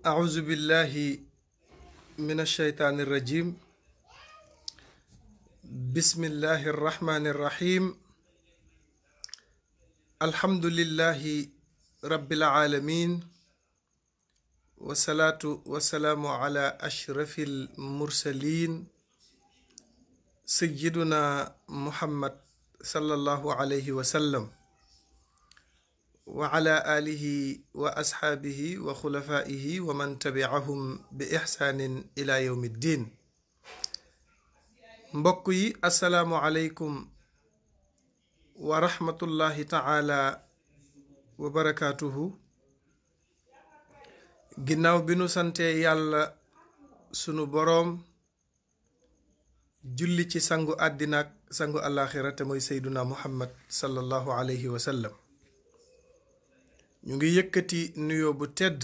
أعوذ بالله من الشيطان الرجيم. بسم الله الرحمن الرحيم. الحمد لله رب العالمين، والصلاة والسلام على أشرف المرسلين سيدنا محمد صلى الله عليه وسلم وعلى آله وأصحابه وخلفائه ومن تبعهم بإحسان إلى يوم الدين. مبكي السلام عليكم ورحمة الله تعالى وبركاته. ginnaaw bi nu sante yàlla sunu boroom julli ci sangu àddina ak sangu àllaaxira te mooy seyduna muhammad sallallahu alayhi wa sallam, ñu ngi yëkkati nuyoo bu tedd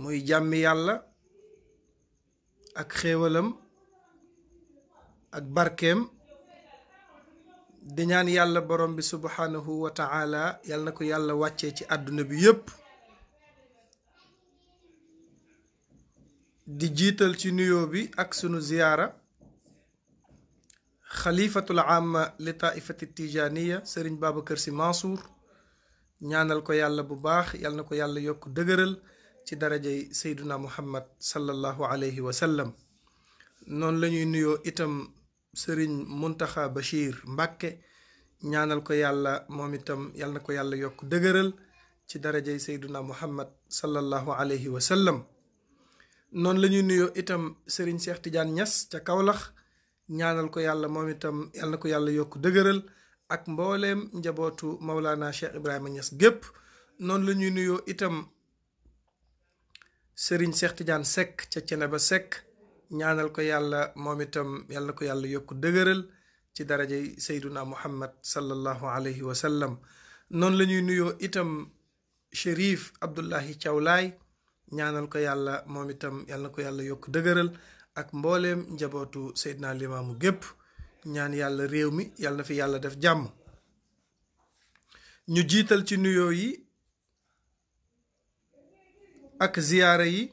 muy jàmmi yàlla ak xéewalam ak barkeem di ñaan yàlla borom bi subhanahu wa ta'ala yàlla na ko yàlla wàccee ci àdduna bi yépp, di jiital ci nuyoo bi ak sunu ziyaara xalifatul amma li taifati tijaniya sëriñ Babacar Sy Mansour, ñaanal ko yàlla bu baax, yàlla na ko yàlla yokk dëgëral ci darajay seyduna muhammad sallallahu alayhi wa sallam. noonu la ñuy nuyoo itam sëriñ Muntaxa Bachir Mbàkke, ñaanal ko yàlla moom itam yàlla na ko yàlla yokk dëgëral ci darajay seyduna muhammad sallallahu alayhi wa sallam. noonu la ñuy nuyoo itam sëriñ Cheikh Tidiane Niass ca Kaolack, ñaanal ko yàlla moom itam yàlla na ko yàlla yokk dëgëral ak mbooleem njabootu Maulana Cheikh Ibrahima Niass gépp. noonu la ñuy nuyoo itam Serigne Cheikh Tidiane Seck ca Ceneba Seck, ñaanal ko yàlla moom itam yàlla na ko yàlla yokk dëgëral ci darajay Seyduna Muhammad sallallahu alayhi wa sallam. noonu la ñuy nuyoo itam Chérif Abdullahi Thiaw Laay, ñaanal ko yàlla moom itam yàlla na ko yàlla yokk dëgëral ak mbooleem njabootu Seydina Limaamu gépp. ñaan yàlla réew mi yàlla na fi yàlla def jàmm. ñu jiital ci nuyoo yi ak ziyaara yi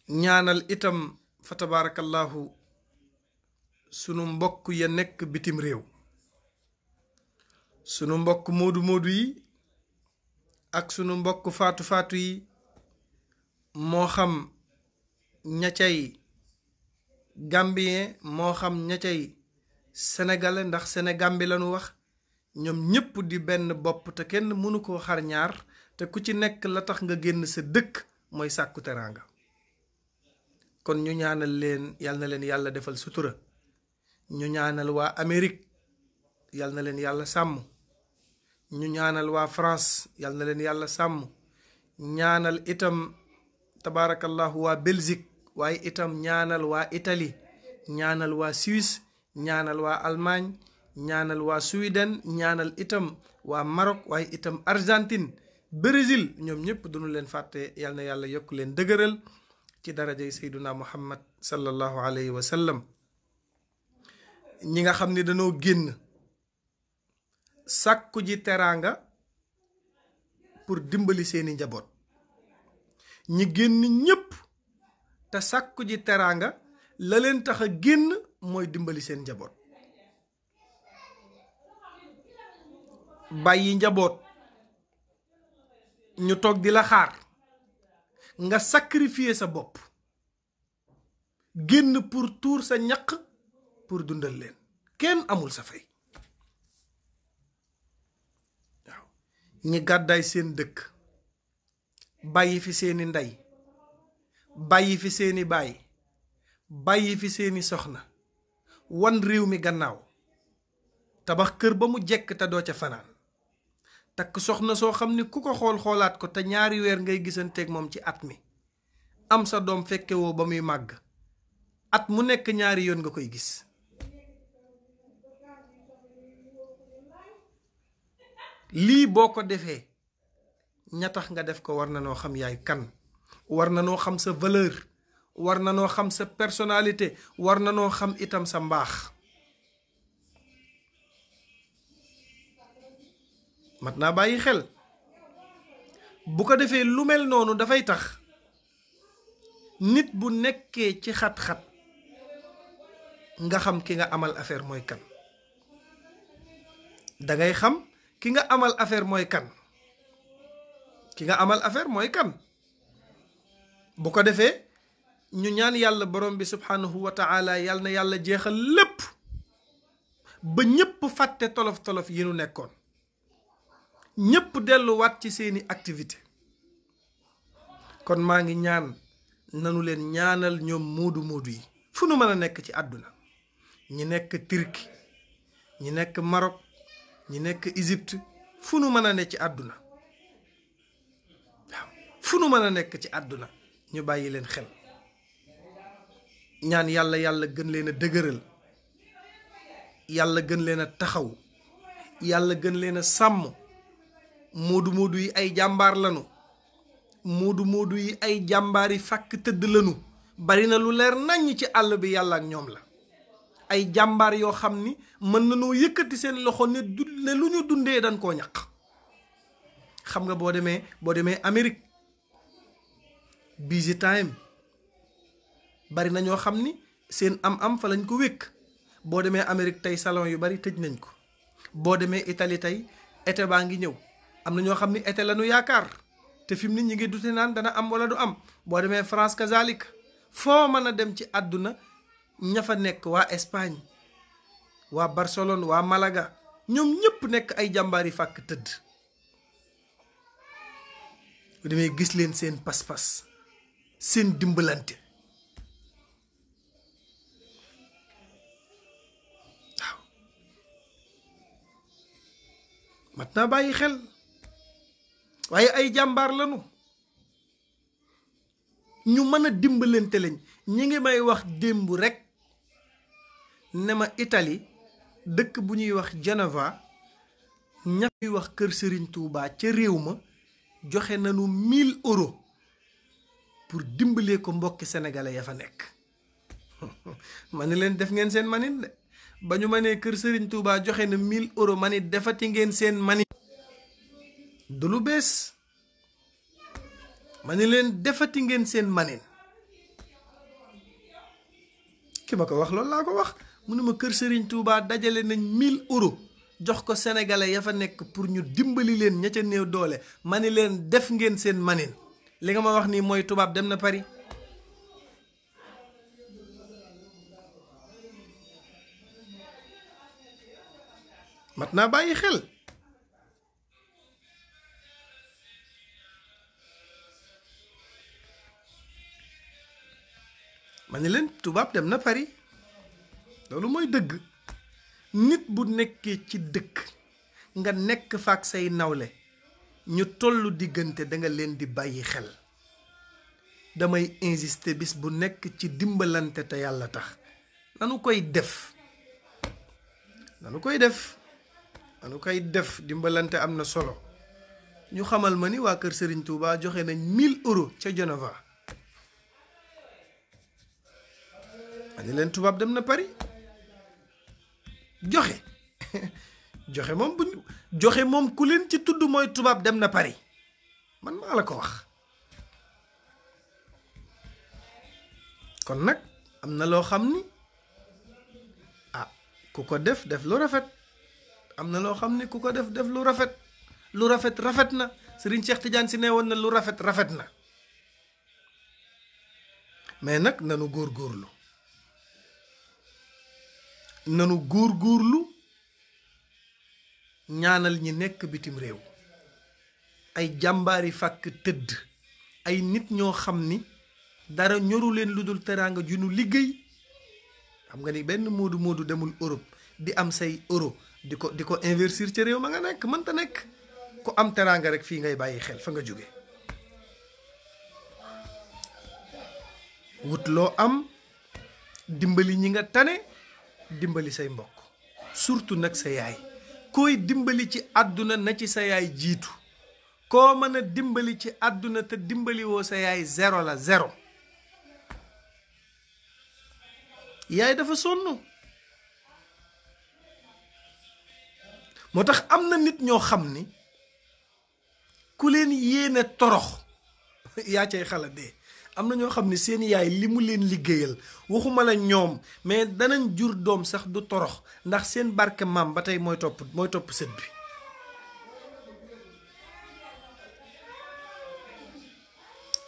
ñaanal itam fa tabarakallahu sunu mbokk ya nekk bitim réew, sunu mbokk moodu moodu yi ak sunu mbokk faatu faatu yi, moo xam ña cay gambien moo xam ña cay sénégalais, ndax sénégambi lañu wax, ñoom ñépp di benn bopp te kenn mënu koo xar ñaar, te ku ci nekk la tax nga génn sa dëkk mooy sàkku teraanga. kon ñu ñaanal leen yal na leen yàlla defal sutura. ñu ñaanal waa Amérique yal na leen yàlla sàmm. ñu ñaanal waa France yal na leen yàlla sàmm. ñaanal itam tabaarakallahu waa Belgique, waaye itam ñaanal waa Italie, ñaanal waa Suisse, ñaanal waa Allemagne, ñaanal waa Sweden, ñaanal itam waa Maroc, waaye itam Argentine, Brésil, ñoom ñëpp duñu leen fàtte. yal na yàlla yokk leen dëgëral ci darajay seyduna muhammad sallallahu alayhi wa sallam. ñi nga xam ne dañoo génn sàkku ji teraanga pour dimbali seeni njaboot, ñi génn ñépp te sàkku ji teraanga la leen tax a génn mooy dimbali seen njaboot. bàyyi njaboot ñu toog di la xaar nga sacrifier sa bopp génn pour tuur sa ñaq pour dundal leen, kenn amul sa fay. waaw ñi gàddaay seen dëkk bàyyi fi seeni ndey, bàyyi fi seeni baay, bàyyi fi seeni soxna, wan réew mi gannaaw, tabax kër ba mu jekk te doo ca fanaan, takk soxna soo xam ni ku ko xoolaat ko te ñaari weer ngay gisanteeg moom ci at mi, am sa doom fekkewoo ba muy màgg, at mu nekk ñaari yoon nga koy gis. lii boo ko defee ña tax nga def ko war na noo xam yaay kan, war na noo xam sa valeur, war na noo xam sa personnalité, war na noo xam itam sa mbaax. mat naa bàyyi xel. bu ko defee lu mel noonu dafay tax nit bu nekkee ci xat-xat nga xam ki nga amal affaire mooy kan. dangay xam ki nga amal affaire mooy kan. ki nga amal affaire mooy kan. bu ko defee ñu ñaan yàlla borom bi subhanahu wa taala yàlla na yàlla jeexal lépp ba ñépp fàtte tolof-tolof yi nu nekkoon. ñépp delluwaat ci seeni activité. kon maa ngi ñaan nanu leen ñaanal ñoom moodu yi fu nu mën a nekk ci àdduna. ñi nekk Turquie, ñi nekk Maroc, ñi nekk Égypte, fu nu mën a ne ci àdduna. waaw fu nu mën a nekk ci àdduna ñu bàyyi leen xel. ñaan yàlla gën leen a dëgëral, yàlla gën leen a taxaw, yàlla gën leen a sàmm. moodu yi ay jàmbaar lanu. moodu yi ay jàmbaar yi fàkk tëdd lanu. bari na lu leer naññ ci àll bi yàlla ak ñoom la. ay jàmbaar yoo xam ni mën nañoo yëkkati seen loxo ne lu ñu dundee dañ koo ñaq. xam nga boo demee Amérique busy time bari na ñoo xam ni seen am fa lañ ko wékk. boo demee Amérique tey salon yu bari tëj nañ ko. boo demee Italie tey été baa ngi ñëw. am na ñoo xam ni été la ñu yaakaar te fi mu ne ñi ngi dute naan dana am wala du am. boo demee France kazalik. foo mën a dem ci àdduna ña fa nekk waa Espagne, waa Barcelone, waa Malaga, ñoom ñëpp nekk ay jàmbaar yi fàkk tëdd. bu demee gis leen seen pas-pas, seen dimbalante. waaw mat naa bàyyi xel. waaye ay jàmbaar lañu. ñu mën a dimbalante lañ. ñi ngi may wax démb rekk ne ma Italie dëkk bu ñuy wax Genova ña ñuy wax kër Serigne Touba ca réew ma joxe nañu 1000 euros pour dimbalee ko mbokki sénégalais ya fa nekk. ma ne leen def ngeen seen manin de ba ñu ma nee kër Serigne Touba joxe na 1000 euros ma ne defati ngeen seen manin. du lu bees. ma ne leen defati ngeen seen manin. ki ma ko wax loolu laa ko wax mu ne ma kër Serigne Touba dajale nañ 1000 euros jox ko sénégalais ya fa nekk pour ñu dimbali leen ña ca néew doole. ma ne leen def ngeen seen manin. li nga ma wax nii mooy tubaab dem na Paris. mat naa bàyyi xel. ma ne leen tubaab dem na Paris. loolu mooy dëgg. nit bu nekkee ci dëkk nga nekk faak say nawle ñu tollu diggante danga leen di bàyyi xel. damay insister bis bu nekk ci dimbalante te yàlla tax. nanu koy def. nanu koy def dimbalante am na solo. ñu xamal ma ni waa kër Serigne Touba joxe nañ 1000 euros ca Genova. ma ne leen tubaab dem na Paris. joxe moom ku leen ci tudd mooy tubaab dem na Paris. man maa la ko wax. kon nag am na loo xam ni ku ko def lu rafet. am na loo xam ni ku ko def lu rafet. lu rafet na. Serigne Cheikh Tidiane si nee woon na lu rafet na. mais nag nanu góorgóorlu. nanu góorgóorlu ñaanal ñi nekk bitim réew. ay jàmbaari fàkk tëdd. ay nit ñoo xam ni dara ñoru leen lu dul teraanga ju nu liggéey. xam nga ni benn moodu demul Europe di am say euro di ko investir ca réew ma nga nekk mënta nekk. ku am teraanga rek fii ngay bàyyi xel fa nga jóge. wut loo am dimbali ñi nga tane dimbali say mbokk surtout nag sa yaay. koy dimbali ci àdduna na ci sa yaay jiitu. koo mën a dimbali ci àdduna te dimbali woo sa yaay 0 la 0. yaay dafa sonn. moo tax am na nit ñoo xam ni ku leen yéene torox yaa cay xala dee. am na ñoo xam ne seen yaay li mu leen liggéeyal waxuma la ñoom mais danañ jur doom sax du torox ndax seen barke maam ba tey mooy topp sët bi.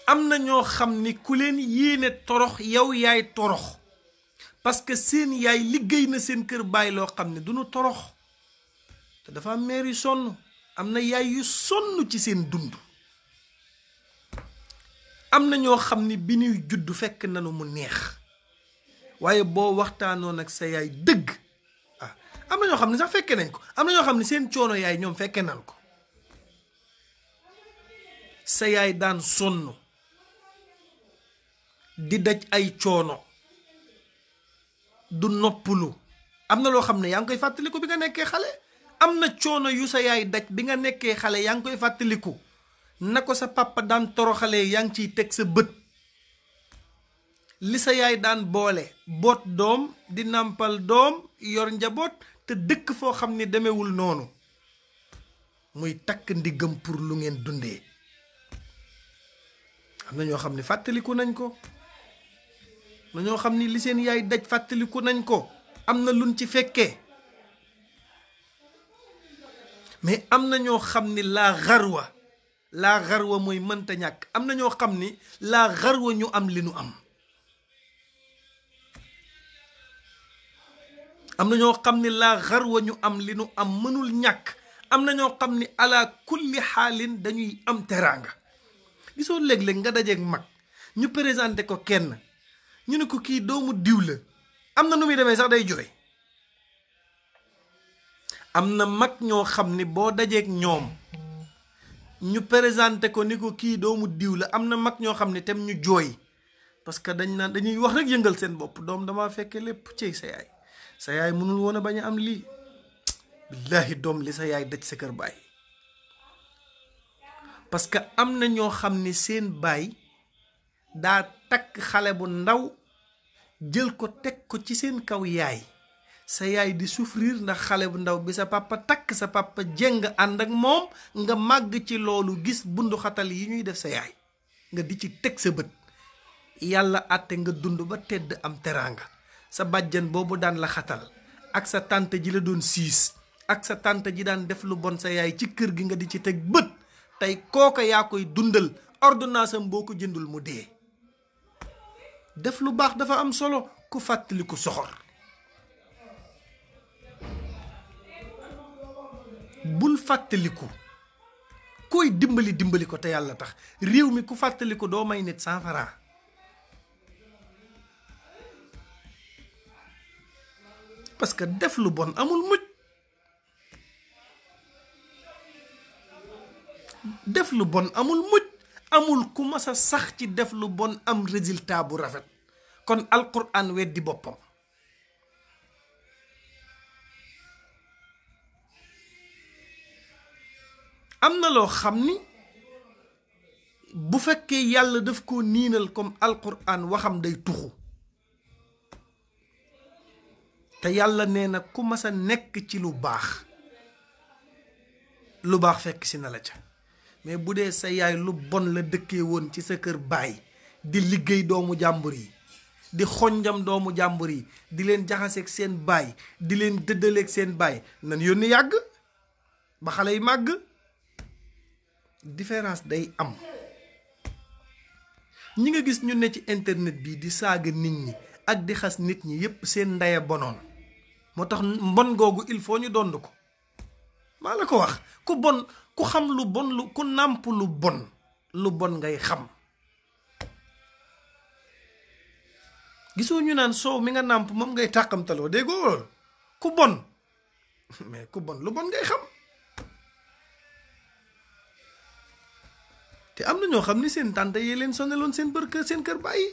am na ñoo xam ni ku leen yéene torox yow yaay torox parce que seen yaay liggéey na seen kër baay loo xam ne duñu torox te dafa am mère yu sonn am na yaay yu sonn ci seen dund. am na ñoo xam ni bi ñuy judd fekk nanu mu neex waaye boo waxtaanoon ak sa yaay dëgg am na ñoo xam ne sax fekke nañ ko am na ñoo xam ne seen coono yaay ñoom fekke nañ ko. sa yaay daan sonn di daj ay coono du noppalu am na loo xam ne yaa ngi koy fàttaliku bi nga nekkee xale. am na coono yu sa yaay daj bi nga nekkee xale yaa ngi koy fàttaliku na ko sa papa daan toroxalee yaa ngi ciy teg sa bët. li sa yaay daan boole boot doom di nàmpal doom yor njaboot te dëkk foo xam ni demewul noonu muy takk ndiggam pour lu ngeen dundee. am na ñoo xam ne fàttaliku nañ ko am na ñoo xam ni li seen yaay daj fàttaliku nañ ko am na luñ ci fekkee mais am na ñoo xam ni laa xarwa mooy mënta ñàkk. am na ñoo xam ni laa xarwa ñu am li nu am. am na ñoo xam ni laa xarwa ñu am li nu am mënul ñàkk. am na ñoo xam ni ala kulli xaalin dañuy am teraanga. gisoo léeg-léeg nga dajeeg mag ñu présenté ko kenn ñu ne ko kii doomu diw la am na nu muy demee sax day jooy. am na mag ñoo xam ni boo dajeeg ñoom ñu présenté ko ni ko kii doomu diw la am na mag ñoo xam ne tam ñu jooy parce que dañuy wax rek yëngal seen bopp doom dama fekke lépp ci sa yaay mënul woon a bañ a am lii. billaahi doom li sa yaay daj sa kër baay. parce que am na ñoo xam ne seen baay daa takk xale bu ndaw jël ko teg ko ci seen kaw yaay sa yaay di souffrir ndax xale bu ndaw bi sa papa takk sa papa jeng ànd ak moom nga màgg ci loolu gis bundu xatal yi ñuy def sa yaay nga di ci teg sa bët. yàlla àtte nga dund ba tedd am teraanga sa bàjjan boobu daan la xatal ak sa tante ji la doon siis ak sa tante ji daan def lu bon sa yaay ci kër gi nga di ci teg bët. tey kooka yaa koy dundal ordonnance am boo ko jëndul mu dee. def lu baax dafa am solo ku fàttaliku soxor. bul fàttaliku koy dimbali ko te yàlla tax réew mi ku fàttaliku doo may nit 100 francs. parce que def lu bon amul mujj. def lu bon amul mujj amul ku mas a sax ci def lu bon am résultat bu rafet kon alquran weddi boppam. am na loo xam ni bu fekkee yàlla daf ko niinal comme alquran waxam day tuxu te yàlla nee na ku mas a nekk ci lu baax fekk si na la ca. mais bu dee sa yaay lu bon la dëkkee woon ci sa kër baay di liggéey doomu jàmbur yi di xonjam doomu jàmbur yi di leen jaxaseeg seen baay di leen dëddaleeg seen baay nan yónni yàgg ba xale yi màgg. différence day am. ñi nga gis ñu ne ci internet bi di saaga nit ñi ak di xas nit ñi yépp seen ndaya bonoon moo tax mbon googu il faut ñu dond ko maa la ko wax. ku bon ku xam lu bon ku nàmp lu bon ngay xam. gisoo ñu naan soow mi nga nàmp moom ngay tàqamtaloo déggoo loolu ku bon mais ku bon lu bon ngay xam. te am na ñoo xam ni seen tante yee leen sonaloon seen kër bàyyi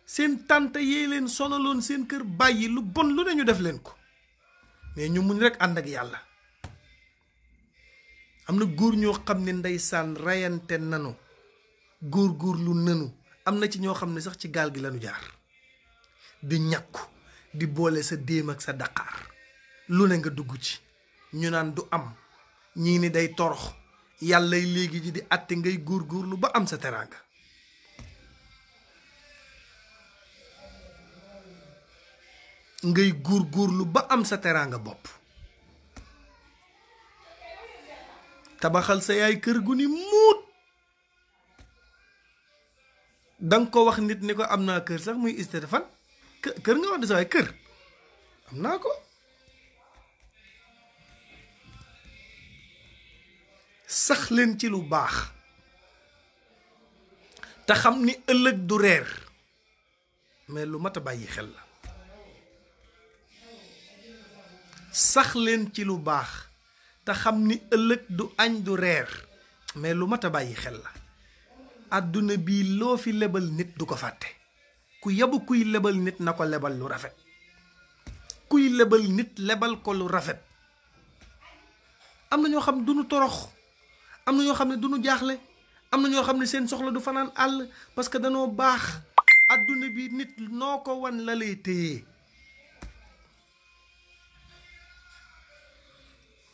seen tante yee leen sonaloon seen kër bàyyi lu bon lu ne ñu def leen ko mais ñu muñ rek ànd ak yàlla. am na góor ñoo xam ne ndeysaan rayante nanu góor lu nanu am na ci ñoo xam ne sax ci gaal gi lañu jaar di ñàkku di boole sa déem ak sa daqaar lu ne nga dugg ci ñu naan du am ñii ni day torox yàllay léegi ji di àtte ngay góorgóorlu ba am sa teraanga. ngay góorgóorlu ba am sa teraanga bopp. tabaxal sa yaay kër gu ni muut. danga ko wax nit ni ko am naa kër sax muy Stéphane kër nga wax de sa waay kër am naa ko. sax leen ci lu baax te xam ni ëllëg du reer, mais lu mat a bàyyi xel la. sax leen ci lu baax te xam ni ëllëg du añ du reer, mais lu mat a bàyyi xel la. àdduna bii loo fi lebal nit du ko fàtte. ku yabu kuy lebal nit na ko lebal lu rafet. kuy lebal nit lebal ko lu rafet. am na ñoo xam ne du ñu torox, am na ñoo xam ne du ñu jaaxle, am na ñoo xam ne seen soxla du fanaan àll parce que danoo baax. àdduna bi nit noo ko wan la lay téye.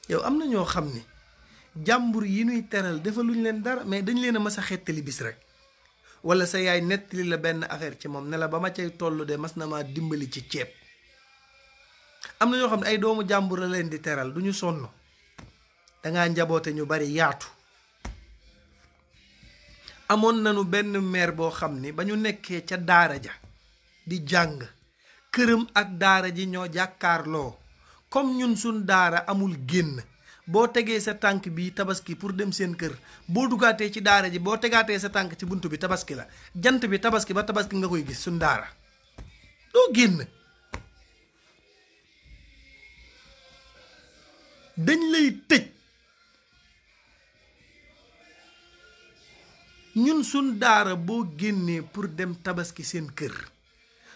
yow am na ñoo xam ne jàmbur yi ñuy teral defaluñ leen dara, mais dañ leen a mas a xettali bis rek. wala sa yaay nettali la benn affaire ci moom ne la ba ma cay toll de mas na maa dimbali ci ceeb. am na ñoo xam ne ay doomu jàmbur la leen di teral du ñu sonn. dangaa njaboote ñu bari yaatu. amoon nañu benn maire boo xam ni ba ñu nekkee ca daara ja di jàng, këram ak daara ji ñoo jàkkaarloo. comme ñun suñ daara amul génn, boo tegee sa tànk bi tabaski pour dem seen kër, boo dugaatee ci daara ji boo tegaatee sa tànk ci bunt bi tabaski la. jant bi tabaski ba tabaski nga koy gis suñ daara. doo génn. dañ lay tëj. ñun suñ daara boo génnee pour dem tabaski seen kër,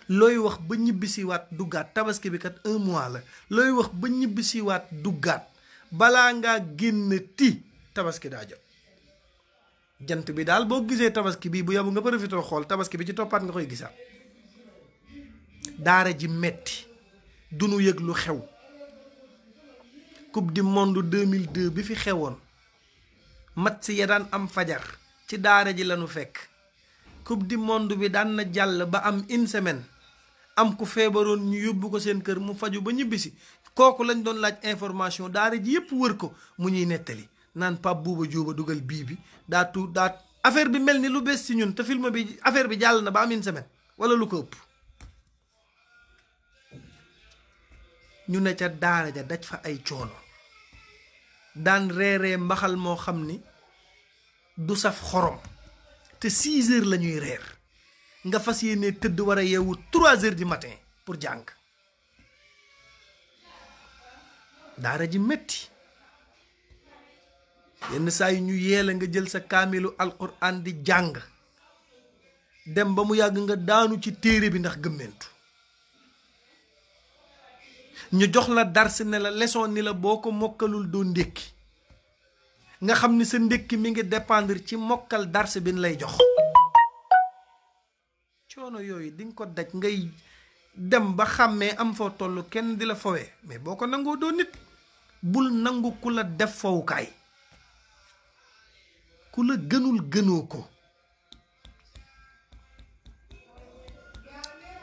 looy wax ba ñibbisiwaat duggaat, tabaski bi kat 1 mois la, looy wax ba ñibbisiwaat duggaat, balaa ngaa génn ti tabaski daa jot. jant bi daal boo gisee tabaski bii bu yabu nga profitoo xool, tabaski bi ci toppaat nga koy gisaat. daara ji metti, du nu yëg lu xew. coupe du monde 2002 bi fi xewoon, match ya daan am fajar ci daara ji lañu fekk. coupe du monde bi daan na jàll ba am 1 semaine, am ku feebaroon ñu yóbbu ko seen kër mu faju ba ñibbisi. kooku lañ doon laaj information, daara ji yépp wër ko mu ñuy nettali naan Pape Bouba Diop dugal bii bi daa affaire bi mel ni lu bees ci ñun, te film bi affaire bi jàll na ba am 1 semaine wala lu ko ëpp. ñu ne ca daara ja daj fa ay coono, daan reeree mbaxal moo xam ni du saf xorom, te 6 heures la ñuy reer, nga fas yéene tëdd war a yeewu 3 heures du matin pour jàng. daara ji metti. yenn saa yi ñu yeela nga jël sa kaamilu alquran di jàng, dem ba mu yàgg nga daanu ci téere bi ndax gëmmentu. ñu jox la dars ne la leçon ni la boo ko mokkalul doo ndékki, nga xam ni sa ndékki mi ngi dépendre ci mokkal dars bi ñu lay jox. coono yooyu di nga ko daj, ngay dem ba xàmmee am foo toll kenn di la fowee, mais boo ko nangoo doo nit. bul nangu ku la def fowukaay, ku la gënul gënoo ko.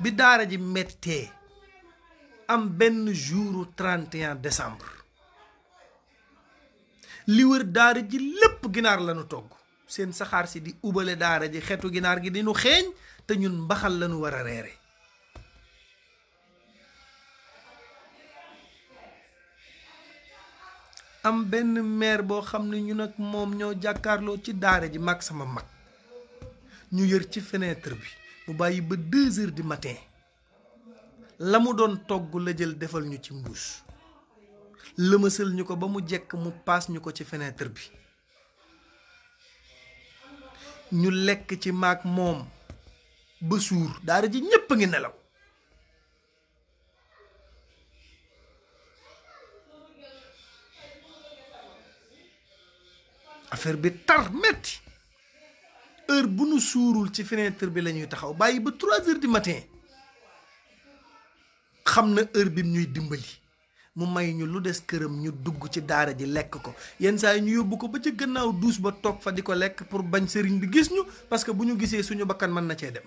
bi daara ji mettee am benn jouru 31 décembre, li wër daara ji lépp ginaar lañu togg, seen saxaar si di ubale daara ji, xetu ginaar gi di nu xeeñ, te ñun mbaxal lañu war a reere. am benn maire boo xam ne ñu nag moom ñoo jàkkaarloo ci daara ji, mag sama mag, ñu yër ci fenêtre bi, mu bàyyi ba 2 heures du matin, la mu doon togg la jël defal ñu ci mbuus, lëmasal ñu ko ba mu jekk, mu paas ñu ko ci fenêtre bi, ñu lekk ci maag moom ba suur. daara ji ñépp a ngi nelaw. affaire bi tar metti. heure bu nu suurul ci fenêtre bi la ñuy taxaw, bàyyi ba 3 heures du matin, xam na heure bi ñuy dimbali, mu may ñu lu des këram ñu dugg ci daara ji lekk ko yenn saa yi ñu yóbbu ko ba ci gannaaw duus ba toog fa di ko lekk pour bañ sëriñ bi gis ñu parce que bu ñu gisee suñu bakkan mën na cee dem.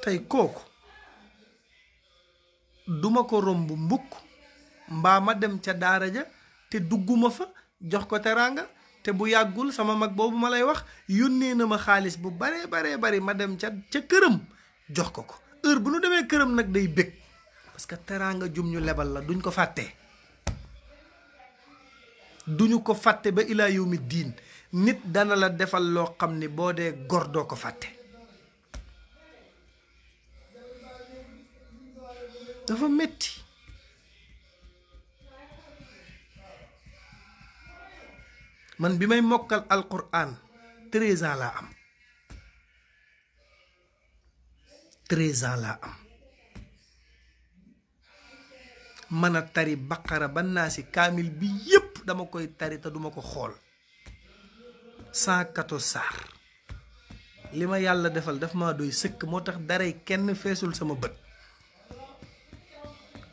tey kooku duma ko romb mbukk mbaa ma dem ca daara ja te dugguma fa jox ko teraanga te bu yàggul sama mag boobu ma lay wax yónnee na ma xaalis bu baree bari ma dem ca këram jox ko heure bu nu demee këram nag day bég parce que teraanga jum ñu lebal la duñ ko fàtte duñu ko fàtte ba ilaa yawmi diin nit dana la defal loo xam ni boo dee gor doo ko fàtte. dafa metti man bi may mokkal alquran 13 ans laa am 13 ans laa am mën a tari baqara ba naasi kaamil bi yépp dama koy tari te duma ko xool 114 saar li ma yàlla defal daf ma doy sëkk moo tax daray kenn feesul sama bët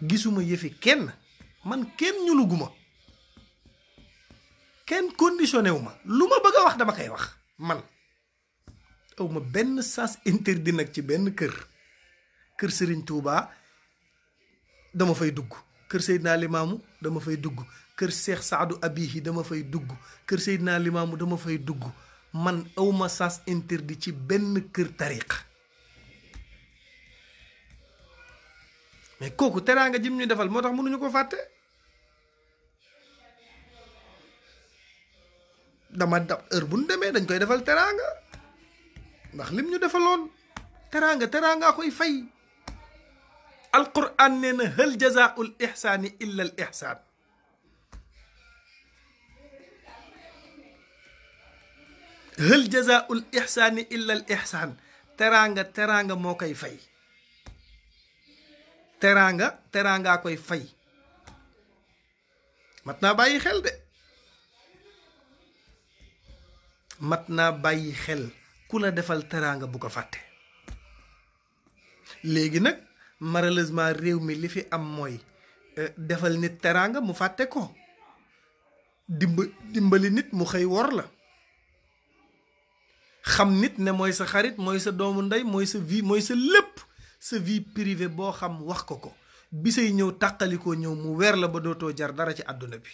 gisuma yëfi kenn man kenn ñuluguma kenn conditionné wu ma lu ma bëgg a wax dama koy wax man aw ma benn sens interdit nag ci benn kër Serigne Touba dama fay dugg kër Seydina Limaamu dama fay dugg kër Cheikh Saadu Abihi dama fay dugg kër Seydina Limaamu dama fay dugg man aw ma sens interdit ci benn kër tariqa mais kooku teraanga jim ñu defal moo tax mënuñu ko fàtte dama dab heure bu ñu demee dañ koy defal teraanga ndax lim ñu defaloon teraanga koy fay alquran nee na hal jazaa'ul ihsaani illa al ihsaan hal jazaa'ul ihsaani illa al ihsaan teraanga moo koy fay teraanga koy fay mat naa bàyyi xel de mat naa bàyyi xel ku la defal teraanga bu ko fàtte léegi nag malheureusement réew mi li fi am mooy defal nit teraanga mu fàtte ko dimbali nit mu xëy wor la xam nit ne mooy sa xarit mooy sa doomu ndey mooy sa vie mooy sa lépp sa vie privée boo xam wax ko bisay ñëw tàqalikoo ñëw mu weer la ba dootoo jar dara ci àdduna bi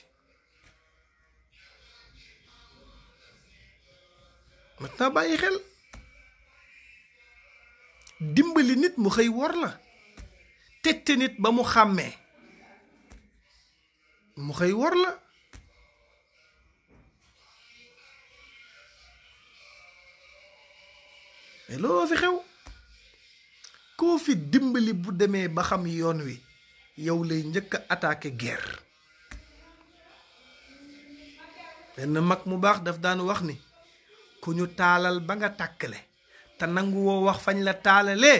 mat naa bàyyi xel dimbali nit mu xëy wor la tette nit ba mu xàmmee mu xëy wor la mais looloo fi xew koo fi dimbali bu demee ba xam yoon wi yow lay njëkk a attaqué guerre benn mag mu baax daf daan wax ni ku ñu taalal ba nga tàkkale te nangu woo wax fañ la taalalee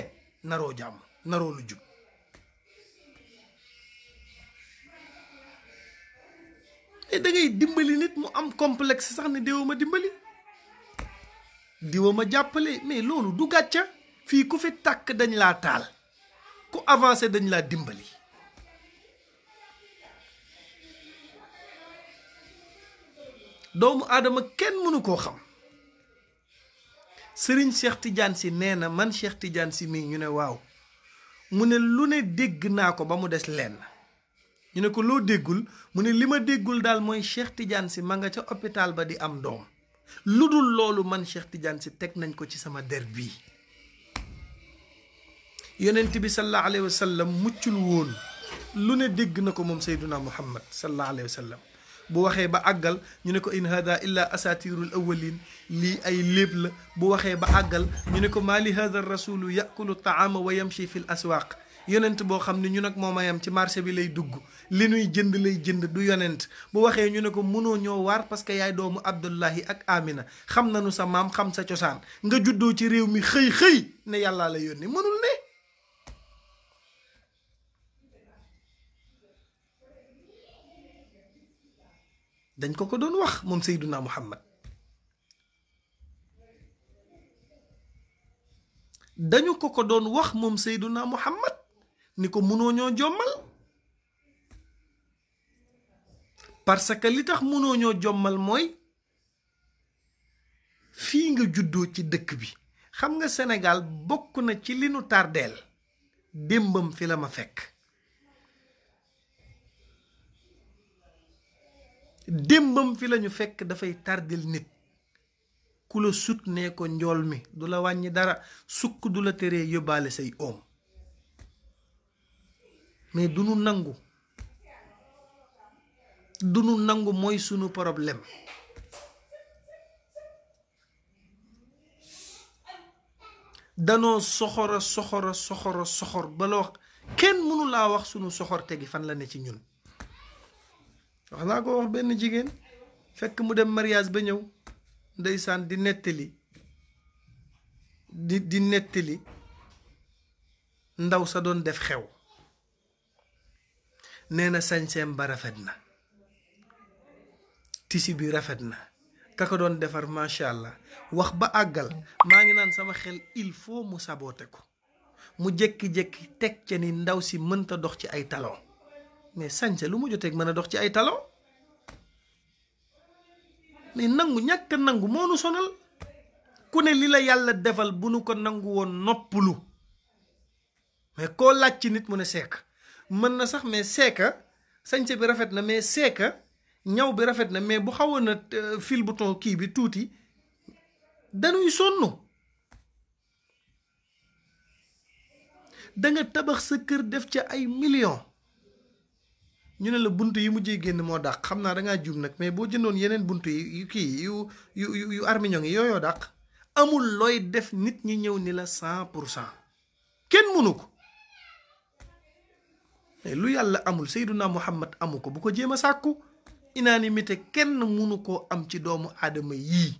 naroo jàmm naroo lu jub da ngay dimbali nit mu am complexe sax ne diwa ma dimbali diwa ma jàppale mais loolu du gàcca fii ku fi tàkk dañ laa taal ku avancé dañ laa dimbali doomu aadama kenn mënu koo xam Sëriñ Cheikh Tidiane Sy nee na man Cheikh Tidiane Sy mii ñu ne waaw mu ne lu ne dégg naa ko ba mu des lenn ñu ne ko loo déggul mu ne li ma déggul daal mooy Cheikh Tidiane Sy ma nga ca hôpital ba di am doom lu dul loolu man Cheikh Tidiane Sy teg nañ ko ci sama der bii yonent bi sallallahu alayhi wa sallam muccul woon lu ne dégg na ko moom Seyduna Muhammad sallallahu alayhi wa sallam bu waxee ba àggal ñu ne ko in hada illa asatirul awalin lii ay léeb la bu waxee ba àggal ñu ne ko maa li hada rasulu yakulu taama wa yamshi fi l aswaq yonent boo xam ne ñu nag mooma yam ci marché bi lay dugg li nuy jënd lay jënd du yonent bu waxee ñu ne ko mënoo ñoo waar parce que yaay doomu Abdullahi ak Amina xam nañu sa maam xam sa cosaan nga juddoo ci réew mi xëy ne yàllaa la yónni mënul ne dañ ko doon wax moom Seyduna Muhammad dañu ko doon wax moom Seyduna Muhammad ni ko munoo ñoo jommal, parce que li tax munoo ñoo jommal mooy fii nga juddoo ci dëkk bi. xam nga Sénégal bokk na ci li nu tardeel, démbam fi la ma fekk, démbam fi lañu fekk dafay tardel nit. ku la sut nee ko njool mi du la wàññi dara, sukk du la teree yóbbaale say oom. mais du nu nangu mooy sunu problème. danoo soxor ba la wax kenn mënu laa wax sunu soxorte gi fan la ne ci ñun. wax naa ko wax benn jigéen fekk mu dem mariage ba ñëw, ndeysaan di nettali ndaw sa doon def xew. nee na sañseem ba rafet na, tisi bi rafet na, ka ko doon defar macha allah. wax ba àggal maa ngi naan sama xel il faut mu saboté ko. mu jékki-jékki teg ca ni ndaw si mënta dox ci ay talon. mais sañse lu mu joteeg mën a dox ci ay talon? mais nangu ñàkk nangu moo nu sonal. ku ne li la yàlla defal bu nu ko nangu woon noppalu. mais koo laaj ci nit mu ne seeka mën na sax, mais seeka sañse bi rafet na, mais seeka ñaw bi rafet na, mais bu xawoon na fil bouton kii bi tuuti dañuy sonn. danga tabax sa kër def ca ay millions, ñu ne la bunt yi mujjee génn moo dàq. xam naa dangaa juum nag, mais boo jëndoon yeneen bunt yi kii yu armiñon yi yooyoo dàq. amul looy def nit ñi ñëw ni la 100%. kenn mënu ko. mais lu yàlla amul Seyduna Muhammad amu ko bu ko jéem a sàkku. unanimité kenn mënu koo am ci doomu aadama yii.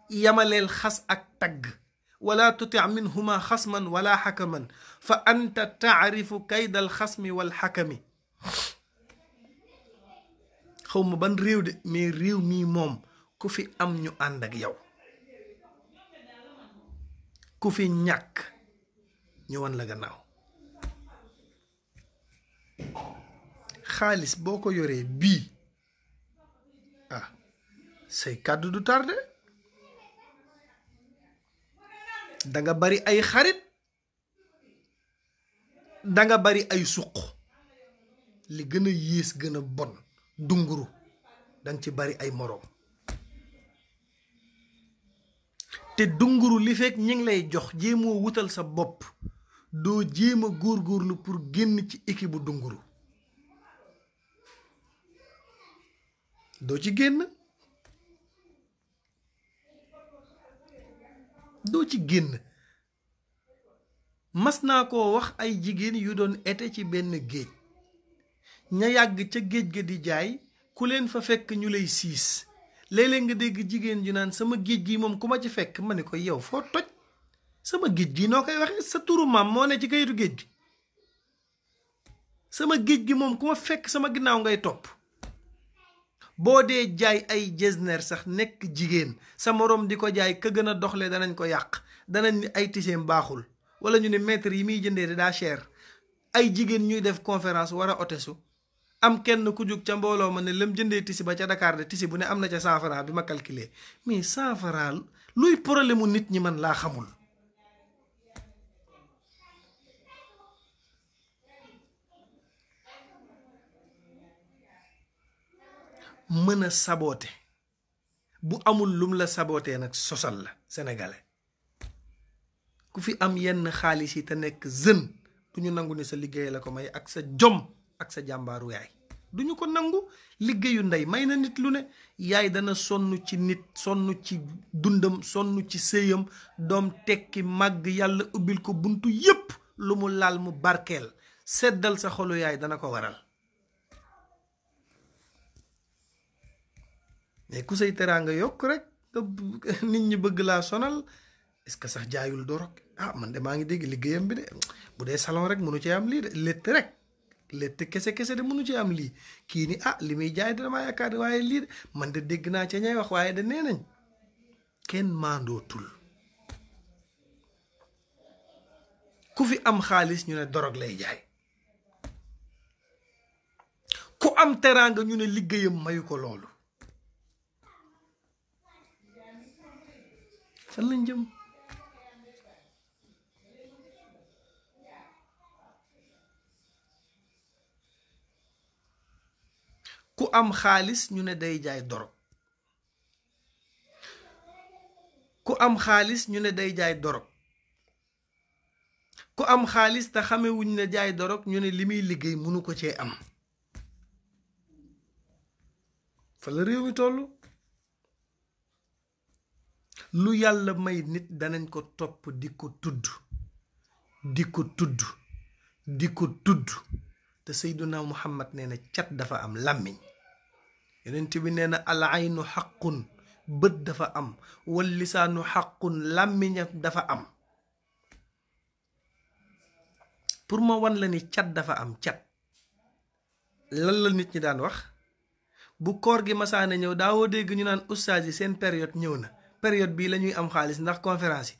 yamaleel xas ak tagg. wala tuti minhuma xasman wala xakaman fa anta taarifu kaydal xasmi wal xakami. xaw ma ban réew de, mais réew mii moom ku fi am ñu ànd ak yow, ku fi ñàkk ñu wan la gannaaw. xaalis boo ko yoree bii say kàddu du tardé. danga bari ay xarit, danga bari ay suq. li gën a yées gën a bon dunguru, danga ci bari ay moroom. te dunguru li fekk ñi ngi lay jox jéemoo wutal sa bopp, doo jéem a góorgóorlu pour génn ci équipe bu dunguru. doo ci génn. mas naa koo wax ay jigéen yu doon été ci benn géej. ña yàgg ca géej ga di jaay ku leen fa fekk ñu lay siis. léeg-léeg nga dégg jigéen ju naan sama géej gi moom ku ma ci fekk ma ne ko yow foo toj. sama géej gi noo koy waxee, sa turu maam moo ne ci kayitu géej gi. sama géej gi moom ku ma fekk sama ginnaaw ngay topp. boo dee jaay ay jesner sax nekk jigéen sa moroom di ko jaay ka gën a doxle danañ ko yàq. danañ ni ay tiseem baaxul, wala ñu ne mètre yi muy jëndee daa cher. ay jigéen ñuy def conférence war a otesu, am kenn ku jug ca mbooloo ma ne lam jëndee tisi ba ca Dakar de tisi bu ne am na ca 100 francs bi ma calculé. mais 100 francs luy problème mu nit ñi man laa xamul. mën a saboote bu amul lum la sabootee nag sosal la sénégalais. ku fi am yenn xaalis yi te nekk jeune du ñu nangu ne sa liggéey la ko may, ak sa jom ak sa jàmbaaru yaay. du ñu ko nangu. liggéeyu ndey may na nit lu ne. yaay dana sonn ci nit, sonn ci dundam, sonn ci sëyam, doom tekki màgg, yàlla ubbil ko buntu yépp, lu mu laal mu barkeel. seddal sa xolu yaay dana ko waral. mais ku say teraanga yokk rek nit ñi bëgg laa sonal. est-ce que sax jaayul dorog? man de maa ngi dégg liggéeyam bi de bu dee salon rek mënu ci am lii de, létt rek létt kese de mënu ci am lii. kii ni li muy jaay de damaa yaakaar waaye lii de man de dégg naa ca ñay wax, waaye de nee nañ kenn maandootul. ku fi am xaalis ñu ne dorog lay jaay, ku am teraanga ñu ne liggéeyam mayu ko loolu. fan lañ jëm? ku am xaalis ñu ne day jaay dorog, ku am xaalis ñu ne day jaay dorog, ku am xaalis te xamewuñ ne jaay dorog ñu ne li muy liggéey mënu ko cee am. fa la réew mi toll. lu yàlla may nit danañ ko topp di ko tudd di ko tudd di ko tudd. te Seyduna Muhammad nee na cat dafa am làmmiñ. yonent bi nee na al aynu xaqun, bët dafa am, wal lisaanu xaqun, làmmiñ dafa am. pour ma wan la ni cat dafa am. cat lan la nit ñi daan wax bu koor gi masaana ñëw daawoo dégg ñu naan ustaas yi seen période ñëw na, période bii la ñuy am xaalis ndax conférence yi.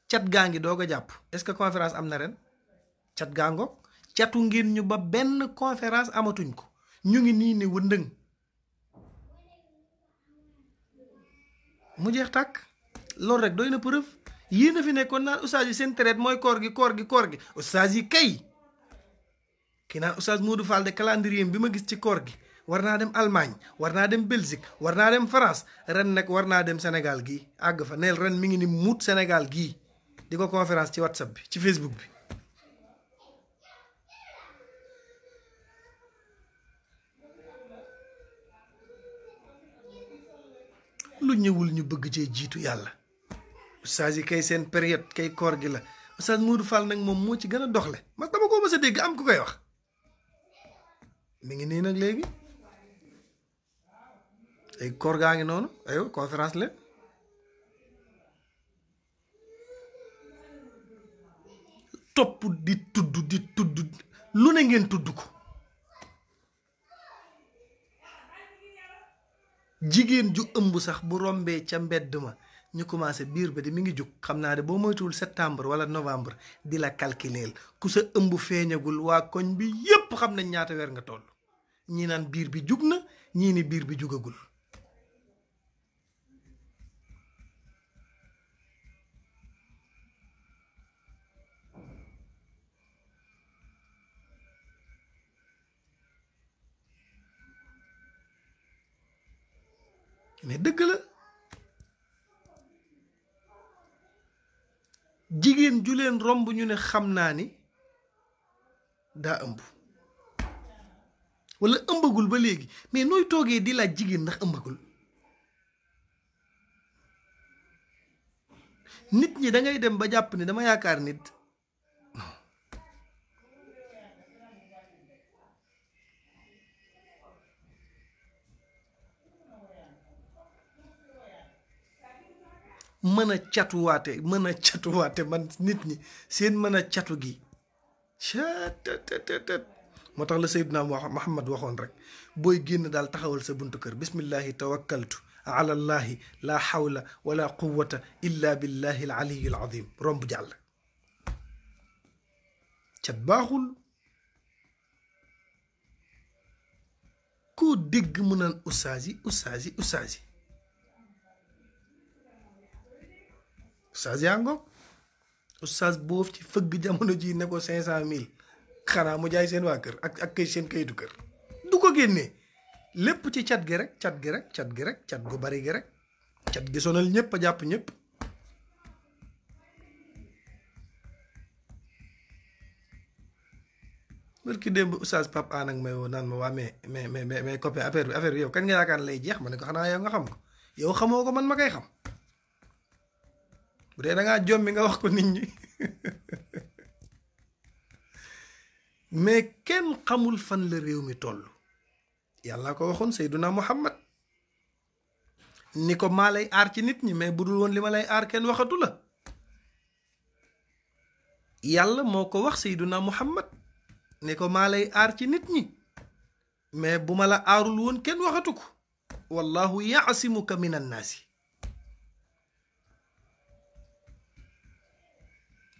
cat gaa ngi doog a jàpp. est-ce que conférence am na ren? cat gaa ngoog. catu ngeen ñu ba benn conférence amatuñ ko, ñu ngi nii ni wëndëng mu jeex tàkk. loolu rek doy na preuve. yéen a fi nekkoon naan ustaas yi seen traite mooy koor gi koor gi koor gi. ustaas yi kay ki naan ustaas Modou Fall de calendrier bi ma gis ci koor gi war naa dem Allemagne, war naa dem Belgique, war naa dem France, ren nag war naa dem Sénégal gii. àgg fa neel ren mi ngi ni muut Sénégal gii di ko conférence ci WhatsApp bi, ci Facebook bi. lu ñëwul ñu bëgg cee jiitu yàlla. ustaas yi kay seen période kay koor gi la. ustaas Modou Fall nag moom moo ci gën a doxle. mas dama ko mës a dégg am ku koy wax. mi ngi nii nag léegi ay koor gaa ngi noonu aywa conférence la. topp di tudd lu ne ngeen tudd ko. jigéen ju ëmb sax bu rombee ca mbedd ma ñu commencé biir ba de mi ngi jug, xam naa de boo moytuwul septembre wala novembre di la calculeel ku sa ëmb feeñagul waa koñ bi yépp xam nañ ñaata weer nga toll. ñii naan biir bi jug na, ñii ni biir bi jugagul. mais dëgg la. jigéen ju leen romb ñu ne xam naa ni daa ëmb wala ëmbagul ba léegi. mais nooy toogee di laaj jigéen ndax ëmbagul? nit ñi da ngay dem ba jàpp ni dama yaakaar nit mën a catuwaate man nit ñi seen mën a catu gi moo tax la Seydina Muhammad waxoon rek booy génn daal taxawal sa buntu kër bismillahi tawakkaltu ala allahi la hawla wala quwwata illa billahi al aliyi al azim, romb jàll. cat baaxul. koo dégg mu naan ustaas yi ustaas yi ustaas yi. ustaas yaa ngoog. ustaas boof ci fëgg jamono ji ne ko 500,000 xanaa mu jaay seen waa kër ak kay seen kayitu kër du ko génnee. lépp ci cat gi rek cat gu bari gi rek. cat gi sonal ñëpp a jàpp ñëpp. barki démb oustaz Pape An ak may woo naan ma waa mais copain affaire bi yow kañ nga yaakaar lay jeex? ma ne ko xanaa yow nga xam ko. yow xamoo ko man ma koy xam. bu dee da ngaa jommi nga wax ko nit ñi. mais kenn xamul fan la réew mi toll. yàlla ko waxoon Seyduna Muhammad ni ko maa lay aar ci nit ñi, mais bu dul woon li ma lay aar kenn waxatu la. yàlla moo ko wax Seyduna Muhammad ni ko maa lay aar ci nit ñi, mais bu ma la aarul woon kenn waxatu ko. wallahu yaasimuka min annaasi.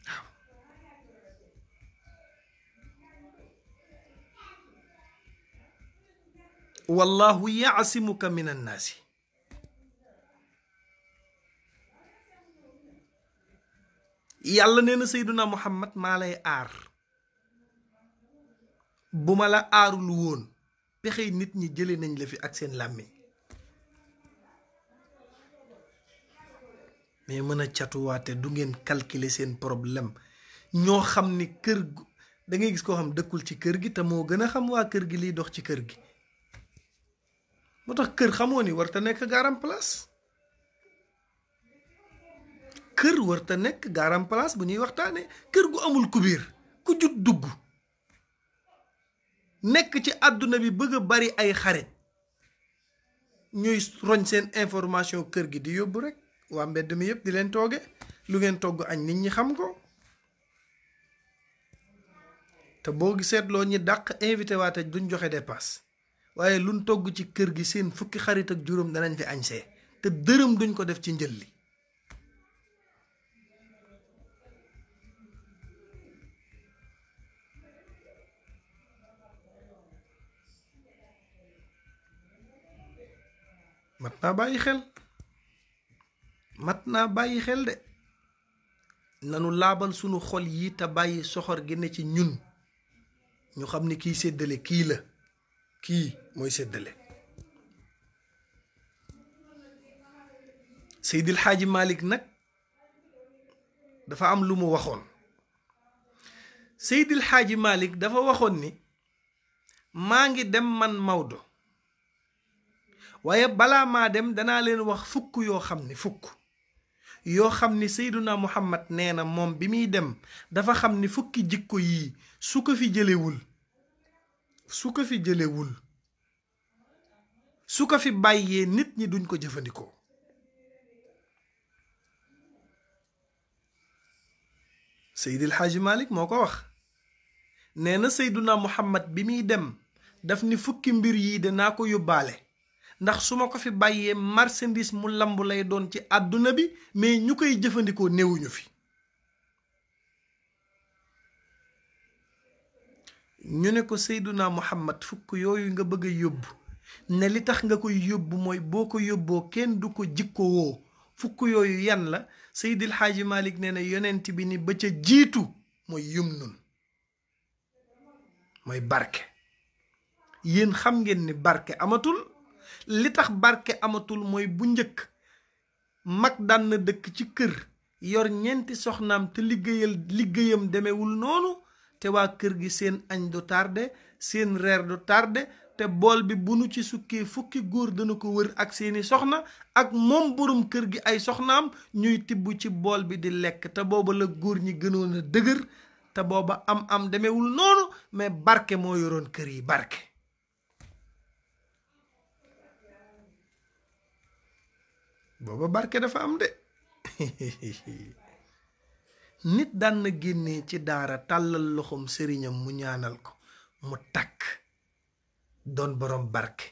waaw wallahu yaasimuka min annaasi. yàlla nee na Seyduna Muhammad maa lay aar. bu ma la aarul woon pexey nit ñi jële nañ la fi ak seen làmmiñ. mais mën a catuwaate du ngeen calculer seen problème. ñoo xam ni kër da ngay gis koo xam dëkkul ci kër gi te moo gën a xam waa kër gi liy dox ci kër gi. moo tax kër xamoo ni warta nekk garam place. kër warta nekk garam place bu ñuy waxtaane. kër gu amul kubiir ku jut dugg nekk ci àdduna bi bëgg a bari ay xarit ñuy roñ seen information kër gi di yóbbu rek waa mbedd mi yëpp di leen tooge. lu ngeen togg añ nit ñi xam ko. te boo seetloo ñi dàq invité waate duñ joxe dépasse waaye luñ togg ci kër gi seen fukki xarit ak juróom danañ fi añsee te dërëm duñ ko def ci njël li. mat naa bàyyi xel. mat naa bàyyi xel de. nanu laabal sunu xol yi te bàyyi soxor gi ne ci ñun. ñu xam ni kiy séddale kii la. kii mooy séddale. Seydil Xaaji Malik nag dafa am lu mu waxoon. Seydil Xaaji Malik dafa waxoon ni maa ngi dem man Maodo waaye balaa maa dem danaa leen wax fukk yoo xam ni fukk yoo xam ni Seyduna Muhammad nee na moom bi muy dem dafa xam ni fukki jikko yii su ko fi jëlewul su ko fi bàyyee nit ñi duñ ko jëfandikoo. Seydil Xaaji Malik moo ko wax. nee na Seyduna Muhammad bi muy dem daf ni fukki mbir yii danaa ko yóbbaale ndax su ma ko fi bàyyee marchandise mu lamb lay doon ci àdduna bi mais ñu koy jëfandikoo néewuñu fi. ñu ne ko Seyduna Muhammad fukk yooyu nga bëgg a yóbbu ne li tax nga koy yóbbu mooy boo ko yóbboo kenn du ko jikkowoo fukk yooyu yan la. Seydil Xaaji Malik nee na yonent bi ni ba ca jiitu mooy yumnun mooy barke. yéen xam ngeen ni barke amatul. li tax barke amatul mooy bu njëkk mag daan na dëkk ci kër yor ñeenti soxnaam te liggéeyam demewul noonu te waa kër gi seen añ du tardé seen reer du tardé te bool bi bu nu ci sukkee fukki góor dana ko wër ak seeni soxna ak moom borom kër gi ay soxnaam ñuy tibb ci bool bi di lekk te booba la góor ñi gënoon a dëgër te booba am demewul noonu mais barke moo yoroon kër yi barke. booba barke dafa am de. nit daan na génnee ci daara tàllal loxoom sëriñam mu ñaanal ko mu takk doon borom barke.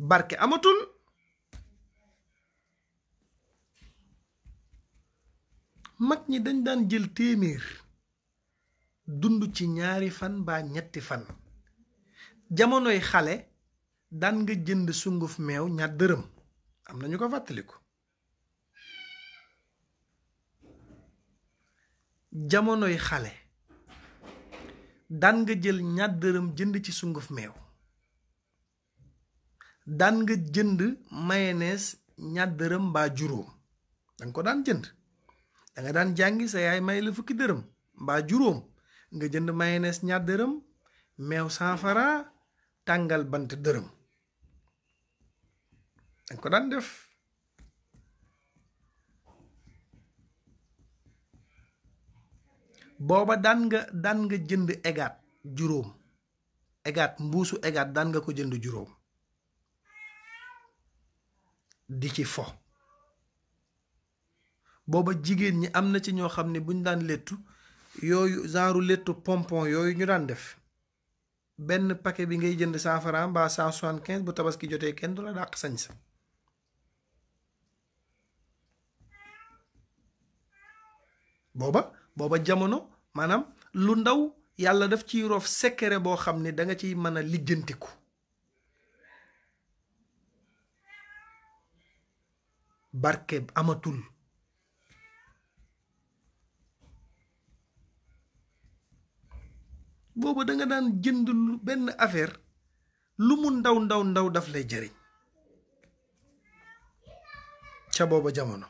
barke amatul. mag ñi dañ daan jël téeméer dund ci 2 fan mbaa 3 fan. jamonoy xale daan nga jënd sunguf meew 2 dërëm am na ñu ko fàttaliku. jamonoy xale daan nga jël 2 dërëm jënd ci sunguf meew. daan nga jënd mayonnaise 2 dërëm mbaa juróom danga ko daan jënd. danga daan jàngi sa yaay may la fukki dërëm mbaa juróom nga jënd mayonnaise 2 dërëm meew 100 francs tàngal bant dërëm danga ko daan def. booba daan nga jënd egaat juróom egaat mbuusu egaat daan nga ko jënd juróom di ci fo. booba jigéen ñi am na ci ñoo xam ne buñ daan lettu yooyu genre lettu pompon yooyu ñu daan def benn paquet bi ngay jënd 100 francs mbaa 175 bu tabaski jotee kenn du la dàq sañ sa. booba jamono maanaam lu ndaw yàlla daf ciy roof secret boo xam ne da nga ciy mën a lijjantiku. barke amatul. booba da nga daan jënd benn affaire lu mu ndaw ndaw ndaw daf lay jëriñ ca booba jamono.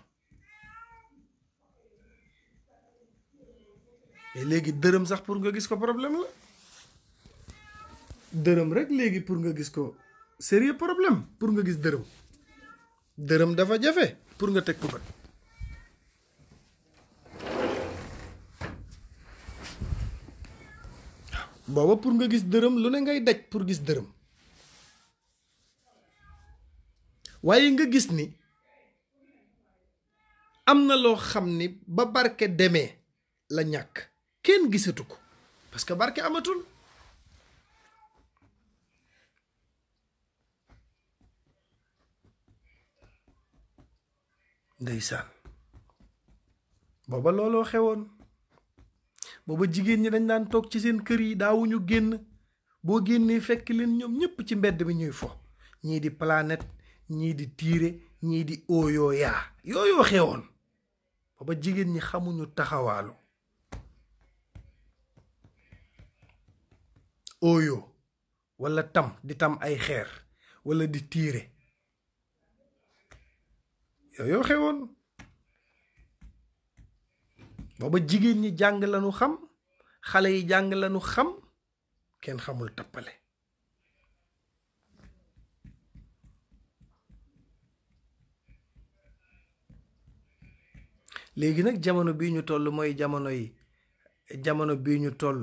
mais léegi dërëm sax pour nga gis ko problème la. dërëm rek léegi pour nga gis ko sérieux problème pour nga gis dërëm. dërëm dafa jafe pour nga teg ko bët. booba pour nga gis dërëm lu ne ngay daj pour gis dërëm. waaye nga gis ni am na loo xam ni ba barke demee la ñàkk kenn gisatu ko parce que barke amatul. ndeysaan booba looloo xewoon. booba jigéen ñi dañ daan toog ci seen kër yi daawuñu génn. boo génnee fekk leen ñoom ñépp ci mbedd mi ñuy fo. ñii di planète ñii di tiire ñii di ooyoo yaa yooyoo xewoon. booba jigéen ñi xamuñu taxawaalu. ooyoo walla tam di tam ay xeer walla di tiire yooyoo xewoon. booba jigéen ñi jàng lañu xam xale yi jàng lañu xam kenn xamul tappale. léegi nag jamono bii ñu toll mooy jamono bii ñu toll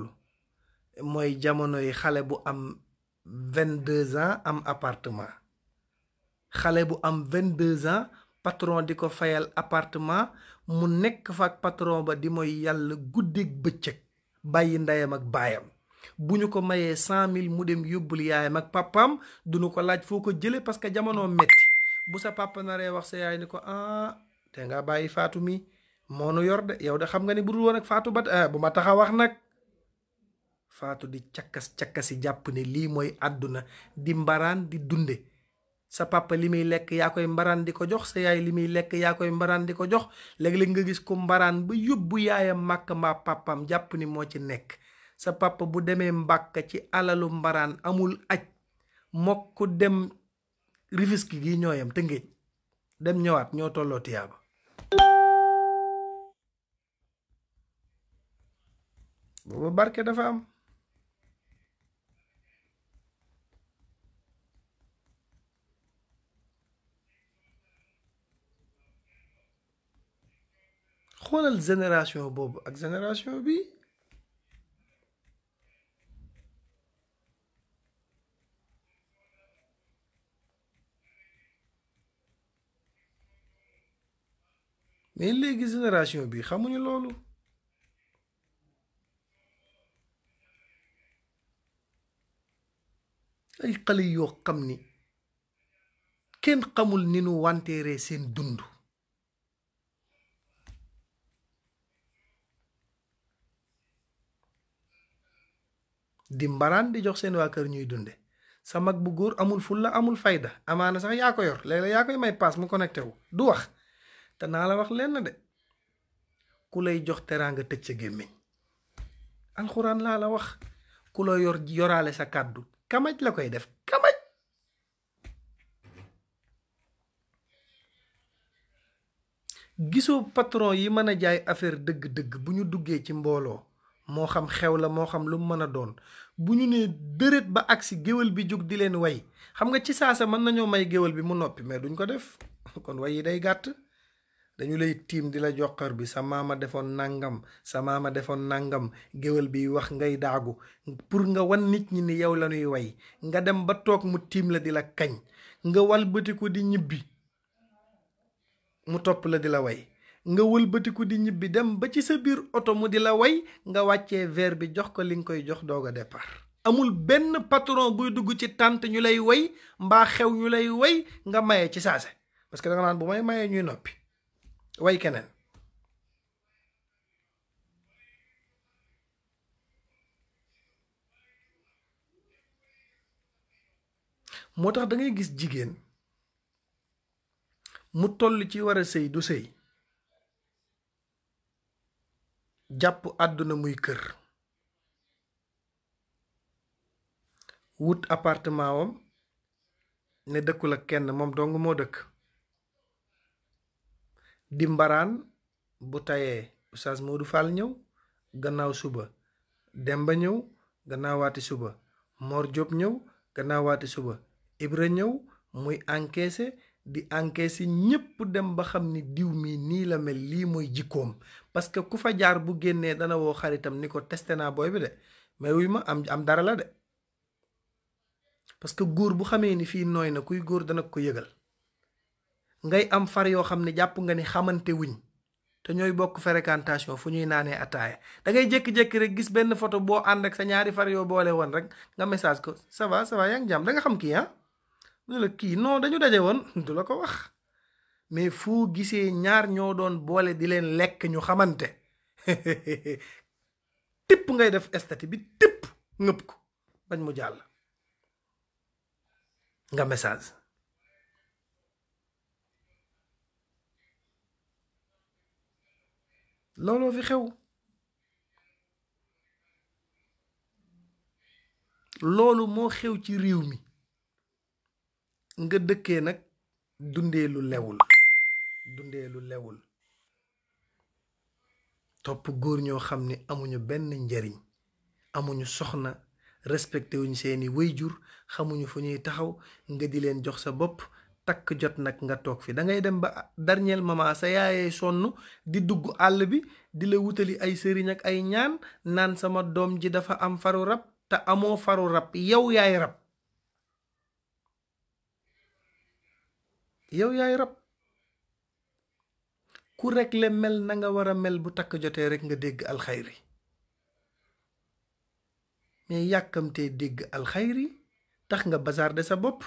mooy jamono yi xale bu am 22 ans am appartement. xale bu am 22 ans patron di ko fayal appartement mu nekk fa ak patron ba di mooy yàlla guddeeg bëccëg bàyyi ndeyam ak baayam. bu ñu ko mayee 100 000 mu dem yóbbul yaayam ak papaam duñu ko laaj foo ko jële parce que jamono metti. bu sa papa naree wax sa yaay ni ko te nga bàyyi faatu mi moo nu yor de yow de xam nga ni bu dul woon ak faatu ba bu ma tax a wax nag. faatu di cakkasi jàpp ne lii mooy àdduna di mbaraan di dunde. sa papa li muy lekk yaa koy mbaraan di ko jox sa yaay li muy lekk yaa koy mbaraan di ko jox. léeg-léeg nga gis ko mbaraan ba yóbbu yaayam màkk mbaa papaam jàpp ni moo ci nekk. sa papa bu demee mbàkk ci alalu mbaraan amul aj mokk dem Rufisque gi ñooyam Tëngéej dem ñëwaat ñoo tolloo tiyaaba. booba barke dafa am. xoolal génération boobu ak génération bi. mais léegi génération bi xamuñu loolu. ay xale yoo xam ni kenn xamul ni nu wanteeree seen dund. di mbaraan di jox seen waa kër ñuy dunde. sa mag bu góor amul fulla amul fayda amaana sax yaa ko yor léeg-léeg yaa koy may paas mu connecté wu du wax. te naa la wax lenn de ku lay jox teraanga tëj sa gémmiñ. alxuraan laa la wax ku la yoraale sa kàddu kamaj la koy def kamaj. gisoo patron yi mën a jaay affaire dëgg-dëgg bu ñu duggee ci mbooloo moo xam xew la moo xam lu mu mën a doon bu ñu nee dërët ba agsi géwél bi jóg di leen way xam nga ci saasa mën nañoo may géwél bi mu noppi mais duñ ko def kon way yi day gàtt. dañu lay tiim di la joxar bi sa maama defoon nangam sa maama defoon nangam géwél bi wax ngay daagu pour nga wan nit ñi ni yow la ñuy way nga dem ba toog mu tiim la di la kañ nga walbatiku di ñibbi mu topp la di la way nga wëlbatiku di ñibbi dem ba ci sa biir oto mu di la way nga wàccee verre bi jox ko li nga koy jox doog a départ. amul benn patron buy dugg ci tànt ñu lay way mbaa xew ñu lay way nga maye ci saase parce que da nga naan bu may mayee ñuy noppi way keneen. moo tax da ngay gis jigéen mu toll ci war a sëy du sëy, jàpp àdduna muy kër, wut appartement wam ne dëkkul ak kenn, moom dong moo dëkk, di mbaraan bu tayee Oustaz Modou Fall ñëw, gannaaw suba Demba ñëw, gannaawaati suba Mor Diop ñëw, gannaawaati suba Ibra ñëw, muy encaissé di encaissé, ñépp dem ba xam ni diw mi nii la mel, lii mooy jikkoom. parce que ku fa jaar bu génnee dana woo xaritam ni ko testé naa booy bi de, mais wuy ma am dara la de. parce que góor bu xamee ni fii nooy na, kuy góor dana ko yëgal. ngay am far yoo xam ne jàpp nga ni xamante wuñ te ñooy bokk fréquentation fu ñuy naanee ataaya, da ngay jékki-jékki rek gis benn photo boo ànd ak sa ñaari far yoo boole woon rek nga message ko ça va yaa ngi jàmm, da nga xam kii mu ne la kii non dañu daje woon, du la ko wax. mais fu gisee ñaar ñoo doon boole di leen lekk ñu xamante tipp ngay def estati bi, tipp ngëpp ko bañ mu jàll nga message. looloo fi xew, loolu moo xew ci réew mi. nga dëkkee nag dundee lu lewul, topp góor ñoo xam ni amuñu benn njariñ, amuñu soxna, respecté wuñ seeni wayjur, xamuñu fu ñuy taxaw, nga di leen jox sa bopp. takk jot nag nga toog fi, da ngay dem ba dernier moment sa yaayee sonn di dugg àll bi di la wutali ay sëriñ ak ay ñaan naan sama doom ji dafa am faru rab, te amoo faru rab, yow yaay rab. yow yaay rab. ku rek le mel na nga war a mel, bu takk jotee rek nga dégg alxayri, mais yàkkamtee dégg alxayri tax nga bazarde sa bopp.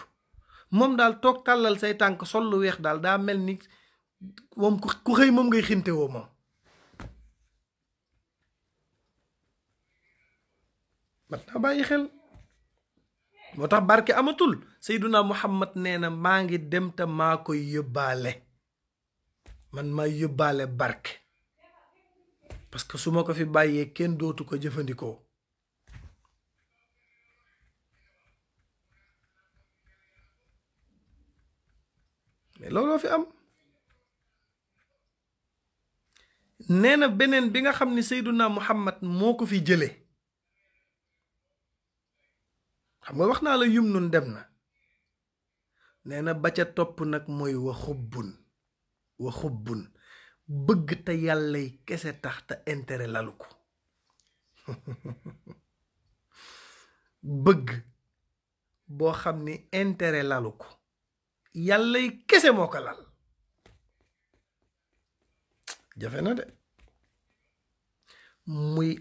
moom daal toog tàllal say tànk sol lu weex daal daa mel ni moom ku xëy moom ngay xinte woo moom. mat naa bàyyi xel. moo tax barke amatul. Seyduna Muhammad nee na maa ngi dem te maa koy yóbbaale, man maa yóbbaale barke, parce que su ma ko fi bàyyee kenn dootu ko jëfandikoo. mais looloo fi am. nee na beneen bi nga xam ni Seyduna Muhammad moo ko fi jële, xam nga wax naa la yum nun dem na. nee na ba ca topp nag mooy wa xubbun bëgg te yàllay kese tax te intérêt lalu ko. bëgg boo xam ni intérêt lalu ko, yàllay kese moo ko lal. jafe na de. muy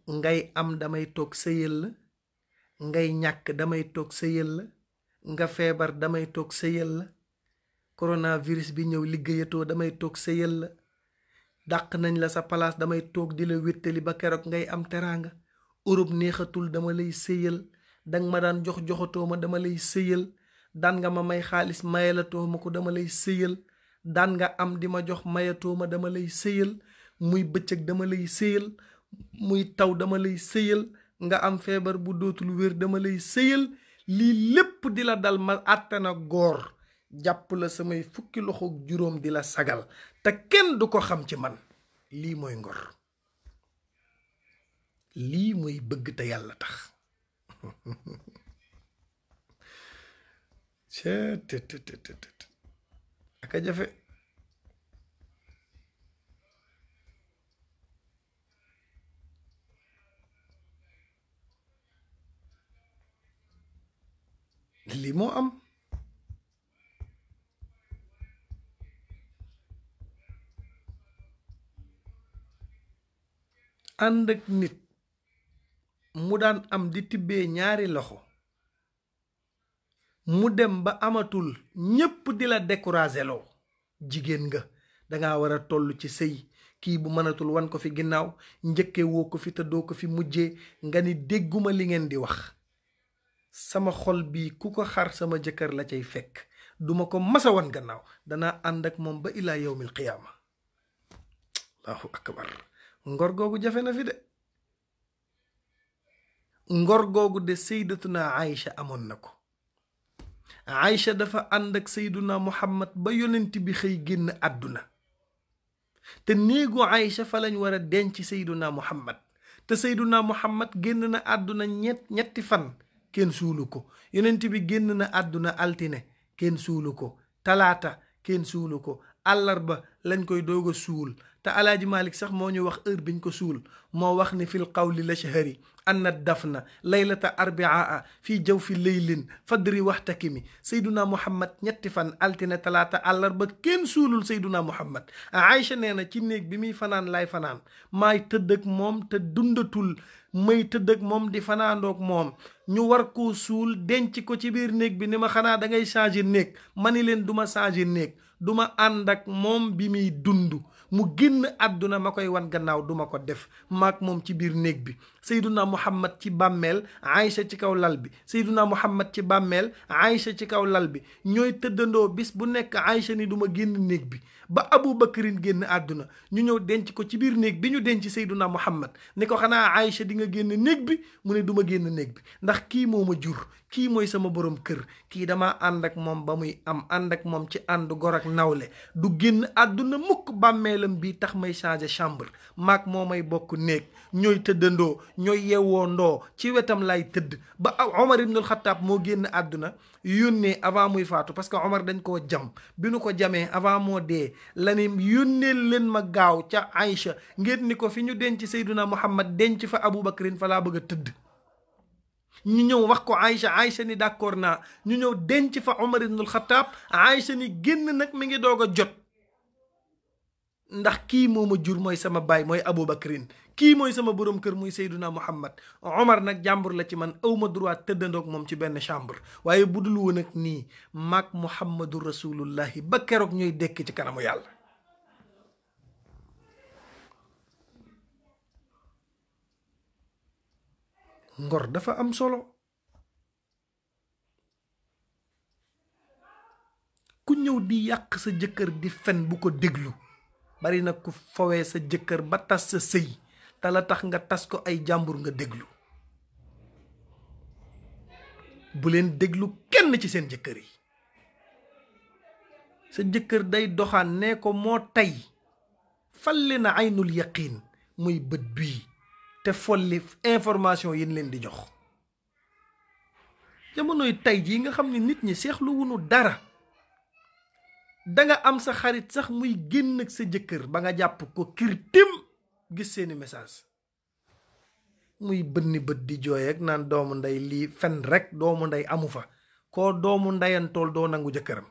ngay am damay toog sëyal la, ngay ñàkk damay toog sëyal la, nga feebar damay toog sëyal la, coronavirus bi ñëw liggéeyatoo damay toog sëyal la, dàq nañ la sa palaas damay toog di la wéttali ba keroog ngay am teraanga, Europe neexatul dama lay sëyal, danga ma daan joxatoo ma dama lay sëyal, daan nga ma may xaalis mayalatoo ma ko dama lay sëyal, daan nga am di ma jox mayatoo ma dama lay sëyal, muy bëccëg dama lay sëyal, muy taw dama lay sëyal, nga am feebar bu dootul wér dama lay sëyal. lii lépp di la dal ma àttana góor jàpp la samay fukki loxo juróom di la sagal te kenn du ko xam ci man. lii mooy ngor, lii mooy bëgg te yàlla tax. aka jafe. lii moo am. ànd ak nit mu daan am di tibbee ñaari loxo, mu dem ba amatul, ñépp di la découragé loo. jigéen nga, danga war a toll ci sëy, kii bu mënatul wan ko fi ginnaaw, njëkke woo ko fi te doo ko fi mujjee, nga ni dégguma li ngeen di wax. sama xol bii ku ko xar sama jëkkër la cay fekk, duma ko masa wan gannaaw, danaa ànd ak moom ba ilaa yawmil qiyaama. allahu akbar. ngor googu jafe na fi de. ngor googu de sayyidatuna Aïcha amoon na ko. Aïcha dafa ànd ak sayduna Muhammad ba yonent bi xëy génn àdduna, te néegu Aïcha fa lañ war a denc sayduna Muhammad, te sayduna Muhammad génn na àdduna ñetti fan kenn suulu ko. yonent bi génn na àdduna altine, kenn suulu ko. talaata kenn suulu ko. àllarba lañ koy doog a suul. te alaaji Malik sax moo ñu wax heure biñ ko suul. moo wax ni fil qawli lashhari anna dafna laylata arbiaa fii jaw fi leylin fadri waxtakimi. sayduna Muhammad ñetti fan altine talaata àllarba kenn suulul sayduna Muhammad. Aïcha nee na ci néeg bi muy fanaan laay fanaan, maay tëdd ak moom te dundatul, may tëdd ak moom di fanaandoog moom. ñu war koo suul denc ko ci biir néeg bi ni ma xanaa da ngay changer néeg. ma ni leen duma changer néeg, duma ànd ak moom bi muy dund. mu génn àdduna ma koy wan gannaaw duma ko def. maak moom ci biir néeg bi. sayduna Muhammad ci bàmmeel, Aïcha ci kaw lal bi. sayduna Muhammad ci bàmmeel, Aïcha ci kaw lal bi. ñooy tëddandoo bis bu nekk Aïcha ni duma génn néeg bi ba Abu Bakrin génn àdduna. ñu ñëw denc ko ci biir néeg bi ñu denc sayduna Muhammad ni ko xanaa Aïcha di nga génn néeg bi, mu ne duma génn néeg bi ndax kii moo ma jur, kii mooy sama borom kër, kii dama ànd ak moom ba muy am, ànd ak moom ci ànd gor ak nawle. du génn àdduna mukk bàmmeelam bii tax may changer chambre. maak moo may bokk néeg, ñooy tëddandoo, ñooy yewwoo ndoo, ci wetam lay tëdd. ba Omar ibnul Xattaab moo génn àdduna yónnee avant muy faatu, parce que Omar dañ koo jam. bi nu ko jamee avant moo dee la ni yónneel leen ma gaaw ca Aïcha ngeen ni ko fi ñu denc sayduna Muhammad denc fa Abu Bakrin fa laa bëgg a tëdd. ñu ñëw wax ko Aïcha, Aïcha ni d'accord naa. ñu ñëw denc fa Omar ibnul Xattaab, Aïcha ni génn nag mi ngi doog a jot, ndax kii moo ma jur mooy sama baay mooy Abu Bakrin, kii mooy sama borom kër muy sayduna Muhammad. Omar nag jàmbur la ci man, awma droit tëddandoog moom ci benn chambre. waaye bu dul woon ak nii maag Muhammadu rasulullahi ba keroog ñooy dekk ci kanamu yàlla. ngor dafa am solo. ku ñëw di yàq sa jëkkër di fen bu ko déglu. bari na ku fowee sa jëkkër ba tas sa sëy te la tax nga tas ko ay jàmbur nga déglu. bu leen déglu kenn ci seen jëkkër yi. sa jëkkër day doxaan nee ko moo tey falli na aynul yaqin, muy bët bii, te folli information yi leen di jox. jamonoy tey jii nga xam ne nit ñi seexlu wunu dara. danga am sa xarit sax muy génn ak sa jëkkër ba nga jàpp ko kirtim gis seeni message, muy bënni bët di jooy ak naan doomu ndey lii fen rek, doomu ndey amu fa. koo doomu ndeyantool doo nangu jëkkëram.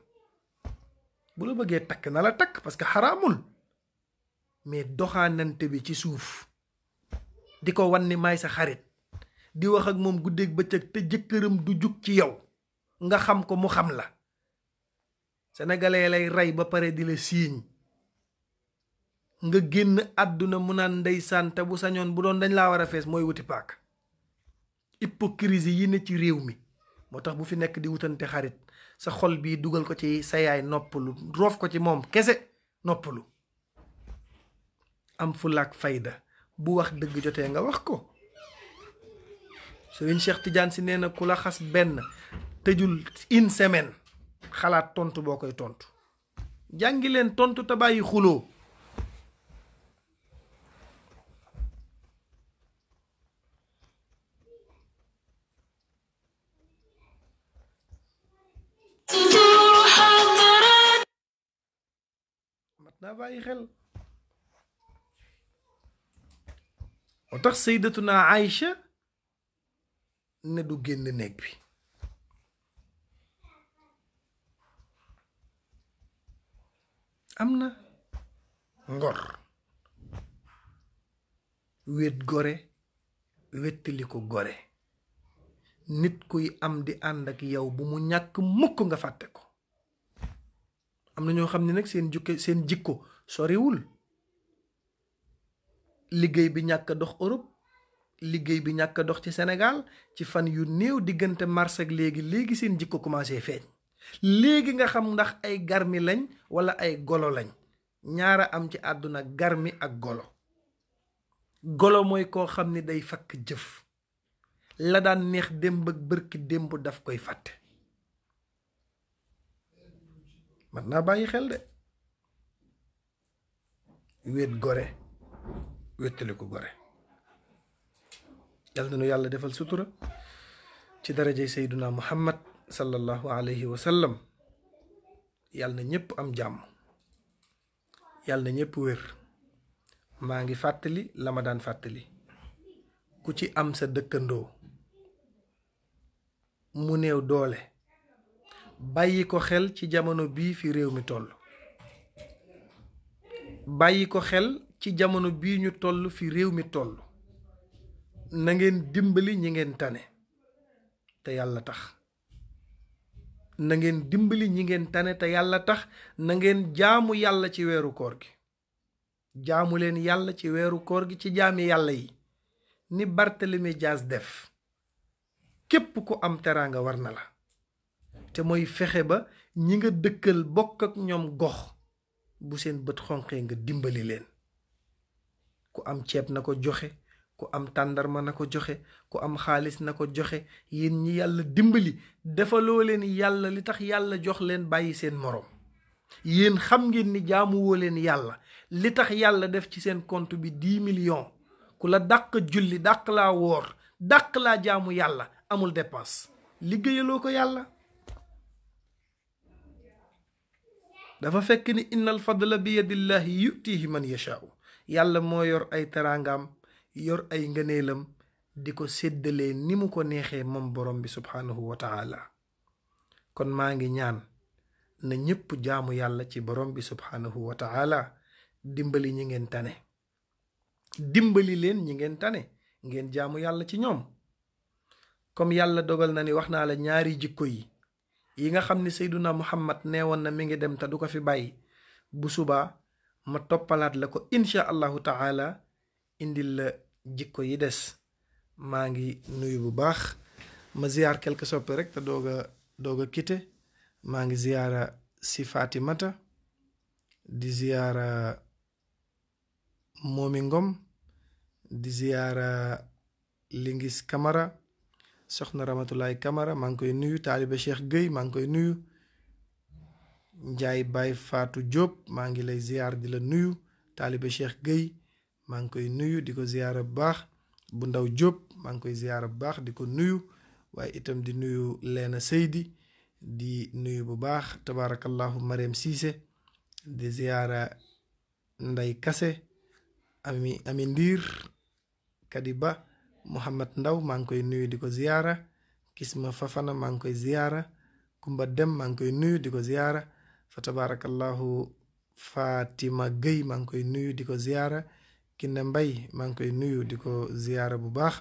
bu la bëggee takk na la takk parce que xaraamul, mais doxaanante bi ci suuf di ko wan ni maay sa xarit, di wax ak moom guddeeg bëccëg te jëkkëram du jug ci yow nga xam ko mu xam la. sénégalais lay rey ba pare di la siiñ nga génn àdduna mu naan ndeysaan te bu sañoon bu doon dañ laa war a fees mooy wuti paak. hypocrisie yi ne ci réew mi moo tax bu fi nekk di wutante xarit. sa xol bii dugal ko ci sa yaay noppalu, roof ko ci moom kese noppalu. am fulaak fayda, bu wax dëgg jotee nga wax ko. Sëriñ Cheikh Tidiane si nee na ku la xas benn tëjul une semaine xalaat tontu boo koy tontu. jàngi leen tontu te bàyyi xuloo. mat naa bàyyi xel. moo tax sayyidatuna Aïcha ne du génn néeg bi. am na ngor. wét gore wettali ko gore. nit kuy am di ànd ak yow bu mu ñàkk mukk nga fàtte ko. am na ñoo xam ne nag seen jikko soriwul. liggéey bi ñàkk dox Europe, liggéey bi ñàkk a dox ci Sénégal ci fan yu néew diggante mars ak léegi seen jikko commencé feeñ. léegi nga xam ndax ay garmi lañ wala ay golo lañ. ñaara am ci àdduna, garmi ak golo. golo mooy koo xam ni day fakk jëf, la daan neex démb ak bërki démb daf koy fàtte. man naa bàyyi xel de. wéet gore, wéttali ko gore. yàlla na nu yàlla defal sutura ci darajay sayduna muhammad sallallahu alayhi wa sallam. yàlla na ñépp am jàmm, yàlla na ñépp wér. maa ngi fàttali la ma daan fàttali, ku ci am sa dëkkandoo mu néew doole, bàyyi ko xel ci jamono bii fi réew mi toll. bàyyi ko xel ci jamono bii ñu toll fi réew mi toll. na ngeen dimbali ñi ngeen tane te yàlla tax. na ngeen dimbali ñi ngeen tane te yàlla tax. na ngeen jaamu yàlla ci weeru koor gi. jaamu leen yàlla ci weeru koor gi ci jaami yàlla yi ni Barthélemy Dias def. képp ku am teraanga war na la, te mooy fexe ba ñi nga dëkkal bokk ak ñoom gox, bu seen bët xonqee nga dimbali leen. ku am ceeb na ko joxe, ku am tàndarma na ko joxe, ku am xaalis na ko joxe. yéen ñi yàlla dimbali defaloo leen yàlla li tax yàlla jox leen bàyyi seen moroom. yéen xam ngeen ni jaamu woo leen yàlla li tax yàlla def ci seen compte bi 10 millions. ku la dàq julli, dàq laa woor, dàq laa jaamu yàlla, amul dépense. liggéeyaloo ko yàlla. dafa fekk ni innal fadla bi yadillahi yutihi man yashaau. yàlla moo yor ay teraangaam, yor ay ngëneelam, di ko séddalee ni mu ko neexee moom borom bi subhanahu wa taala. kon maa ngi ñaan na ñépp jaamu yàlla ci borom bi subhanahu wa taala. dimbali ñi ngeen tane, dimbali leen ñi ngeen tane, ngeen jaamu yàlla ci ñoom. comme yàlla dogal na ni wax naa la ñaari jikko yi nga xam ni sayduna muhammad neewoon na mi ngi dem te du ko fi bàyyi. bu subaa ma toppalaat la ko insha allahu taala, indil la jikko yi des. maa ngi nuyu bu baax, ma ziyaar quelque soppe rek te doog a kite. maa ngi ziyaara si Fatimata, di ziyaara Momi Ngom, di ziyaara Lingis Camara, soxna Ramatulaay Camara maa ngi koy nuyu. taaliba Cheikh Gueye maa ngi koy nuyu. Njaay Baay Faatu Jóob maa ngi lay ziyaar di la nuyu. taaliba Cheikh Gueye maa ngi koy nuyu di ko ziyaara bu baax. bu ndaw Jóob maa ngi koy ziyaara bu baax di ko nuyu. waaye itam di nuyu Leena Seydi, di nuyu bu baax tabaarakallahu Mariam Siise, di ziyaara Nday Kase, ami Ndiir Kadiba, Muhammad Ndaw maa ngi koy nuyu di ko ziyaara. Kisma Fafana maa ngi koy ziyaara. Kumba Dem maa ngi koy nuyu di ko ziyaara. fa tabaarakallahu Fatima Gueye maa ngi koy nuyu di ko ziyaara. Kinne Mbay maa ngi koy nuyu di ko ziyaara bu baax.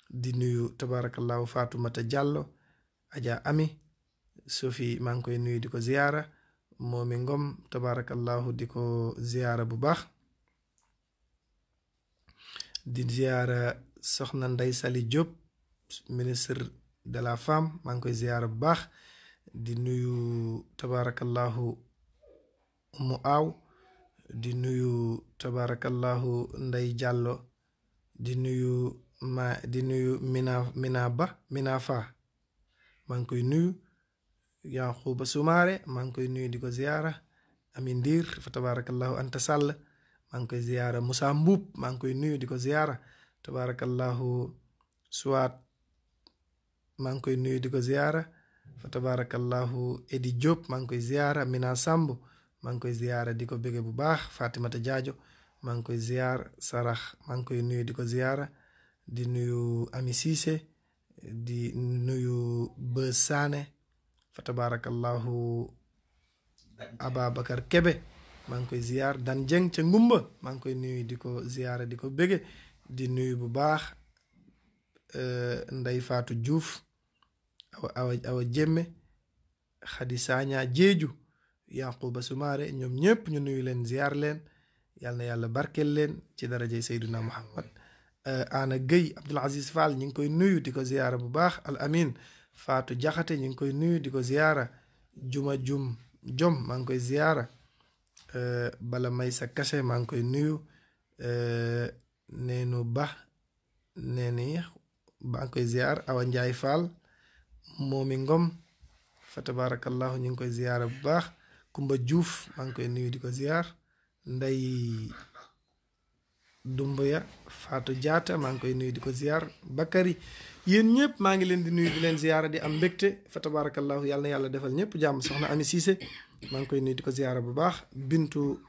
di nuyu tabaarakallahu Faatumata Jàllo, Aja Ami, Sofi maa ngi koy nuyu di ko ziyaara. Moomi Ngom tabaarakallahu di ko ziyaara bu baax. di ziyaara soxna Ndey Sali Diop, ministre de la femme maa ngi koy ziyaara bu baax. di nuyu tabaarakallahu Umu Aaw, di nuyu tabaarakallahu Ndey Jàllo, di nuyu Mina Fa maa ngi koy nuyu. Yankuba Sumaare maa ngi koy nuyu di ko ziyaara. Ami Ndiir fa tabaarakallahu Anta Sall maa ngi koy ziyaara. Moussa Mbuub maa ngi koy nuyu di ko ziyaara. tabaarakallahu Suwaat maa ngi koy nuyu di ko ziyaara. fa tabaarakallahu Edi Diop maa ngi koy ziyaara. Mina Samb maa ngi koy ziyaara di ko bége bu baax. Fatimata Jaajo maa ngi koy ziyaar. Sarax maa ngi koy nuyu di ko ziyaara. di nuyu Ami Siise, di nuyu Bë Saane, fa tabaarakallahu Ababacar Kebe maa ngi koy ziyaar. Dan Jeng ca Ngumba maa ngi koy nuyu di ko ziyaara di ko bége. di nuyu bu baax Ndey Faatu Juuf, awa Jemme, Xadi Saaña Jeeju, Yankuba Sumaare, ñoom ñépp ñu nuyu leen ziyaar leen. yàlla na yàlla barkeel leen ci darajay Seyduna Muhammad Ana Guèye Abdoul Aziz Fall ñu ngi koy nuyu di ko ziyaara bu baax al amin Fatou Jaxate ñu ngi koy nuyu di ko ziyaara Juma Jom maa ngi koy ziyaara Bala Maysa Kase maa ngi koy nuyu neenu ba neeni maa ngi koy ziyaar Awa Njaay Fall Moomi Ngom fa tabarakallahu ñu ngi koy ziyaara bu baax Kumba Juuf maa ngi koy nuyu di ko ziyaar Ndey Dumbuya Fatou Jaata maa ngi koy nuyu di ko ziyaar Bakari yéen ñëpp maa ngi leen di nuyu di leen ziyaara di am mbégte fa tabarakallahu yàlla na yàlla defal ñëpp jàmm soxna Ami Cissé maa ngi koy nuyu di ko ziyaara bu baax Bintu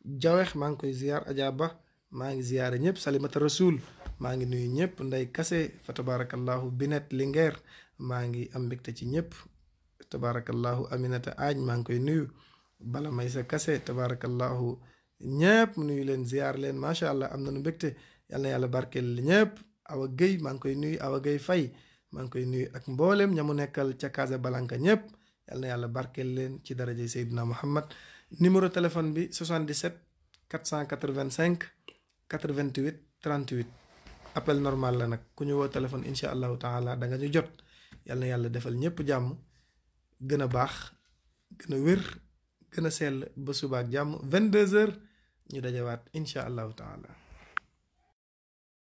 Jawex maa ngi koy ziyaar Adja Ba maa ngi ziyaara ñëpp Salimata Rasoul maa ngi nuyu ñëpp Ndey Kase fa tabarakallahu Binet Linguère maa ngi am mbégte ci ñëpp tabarakallahu Aminata Aaj maa ngi koy nuyu Bala Maysa Kase tabarakallahu ñëpp nuyu leen ziyaar leen macha allah am nañu mbégte yal na yàlla barkeel ñëpp Awa Guèye maa ngi koy nuyu Awa Guèye Faye maa ngi koy nuyu ak mboolem ña mu nekkal ca Casablanca ñëpp yal na yàlla barkeel leen ci daraja Seydina Muhammad numéro téléphone bi 77 485 88 38 appel normal la nag ku ñu woo téléphone incha allahu taala da nga ñu jot yal na yàlla defal ñëpp jàmm gën a baax gën a wér gën a sell ba subaak jàmm 22h ñu dajawaat incha allahu taala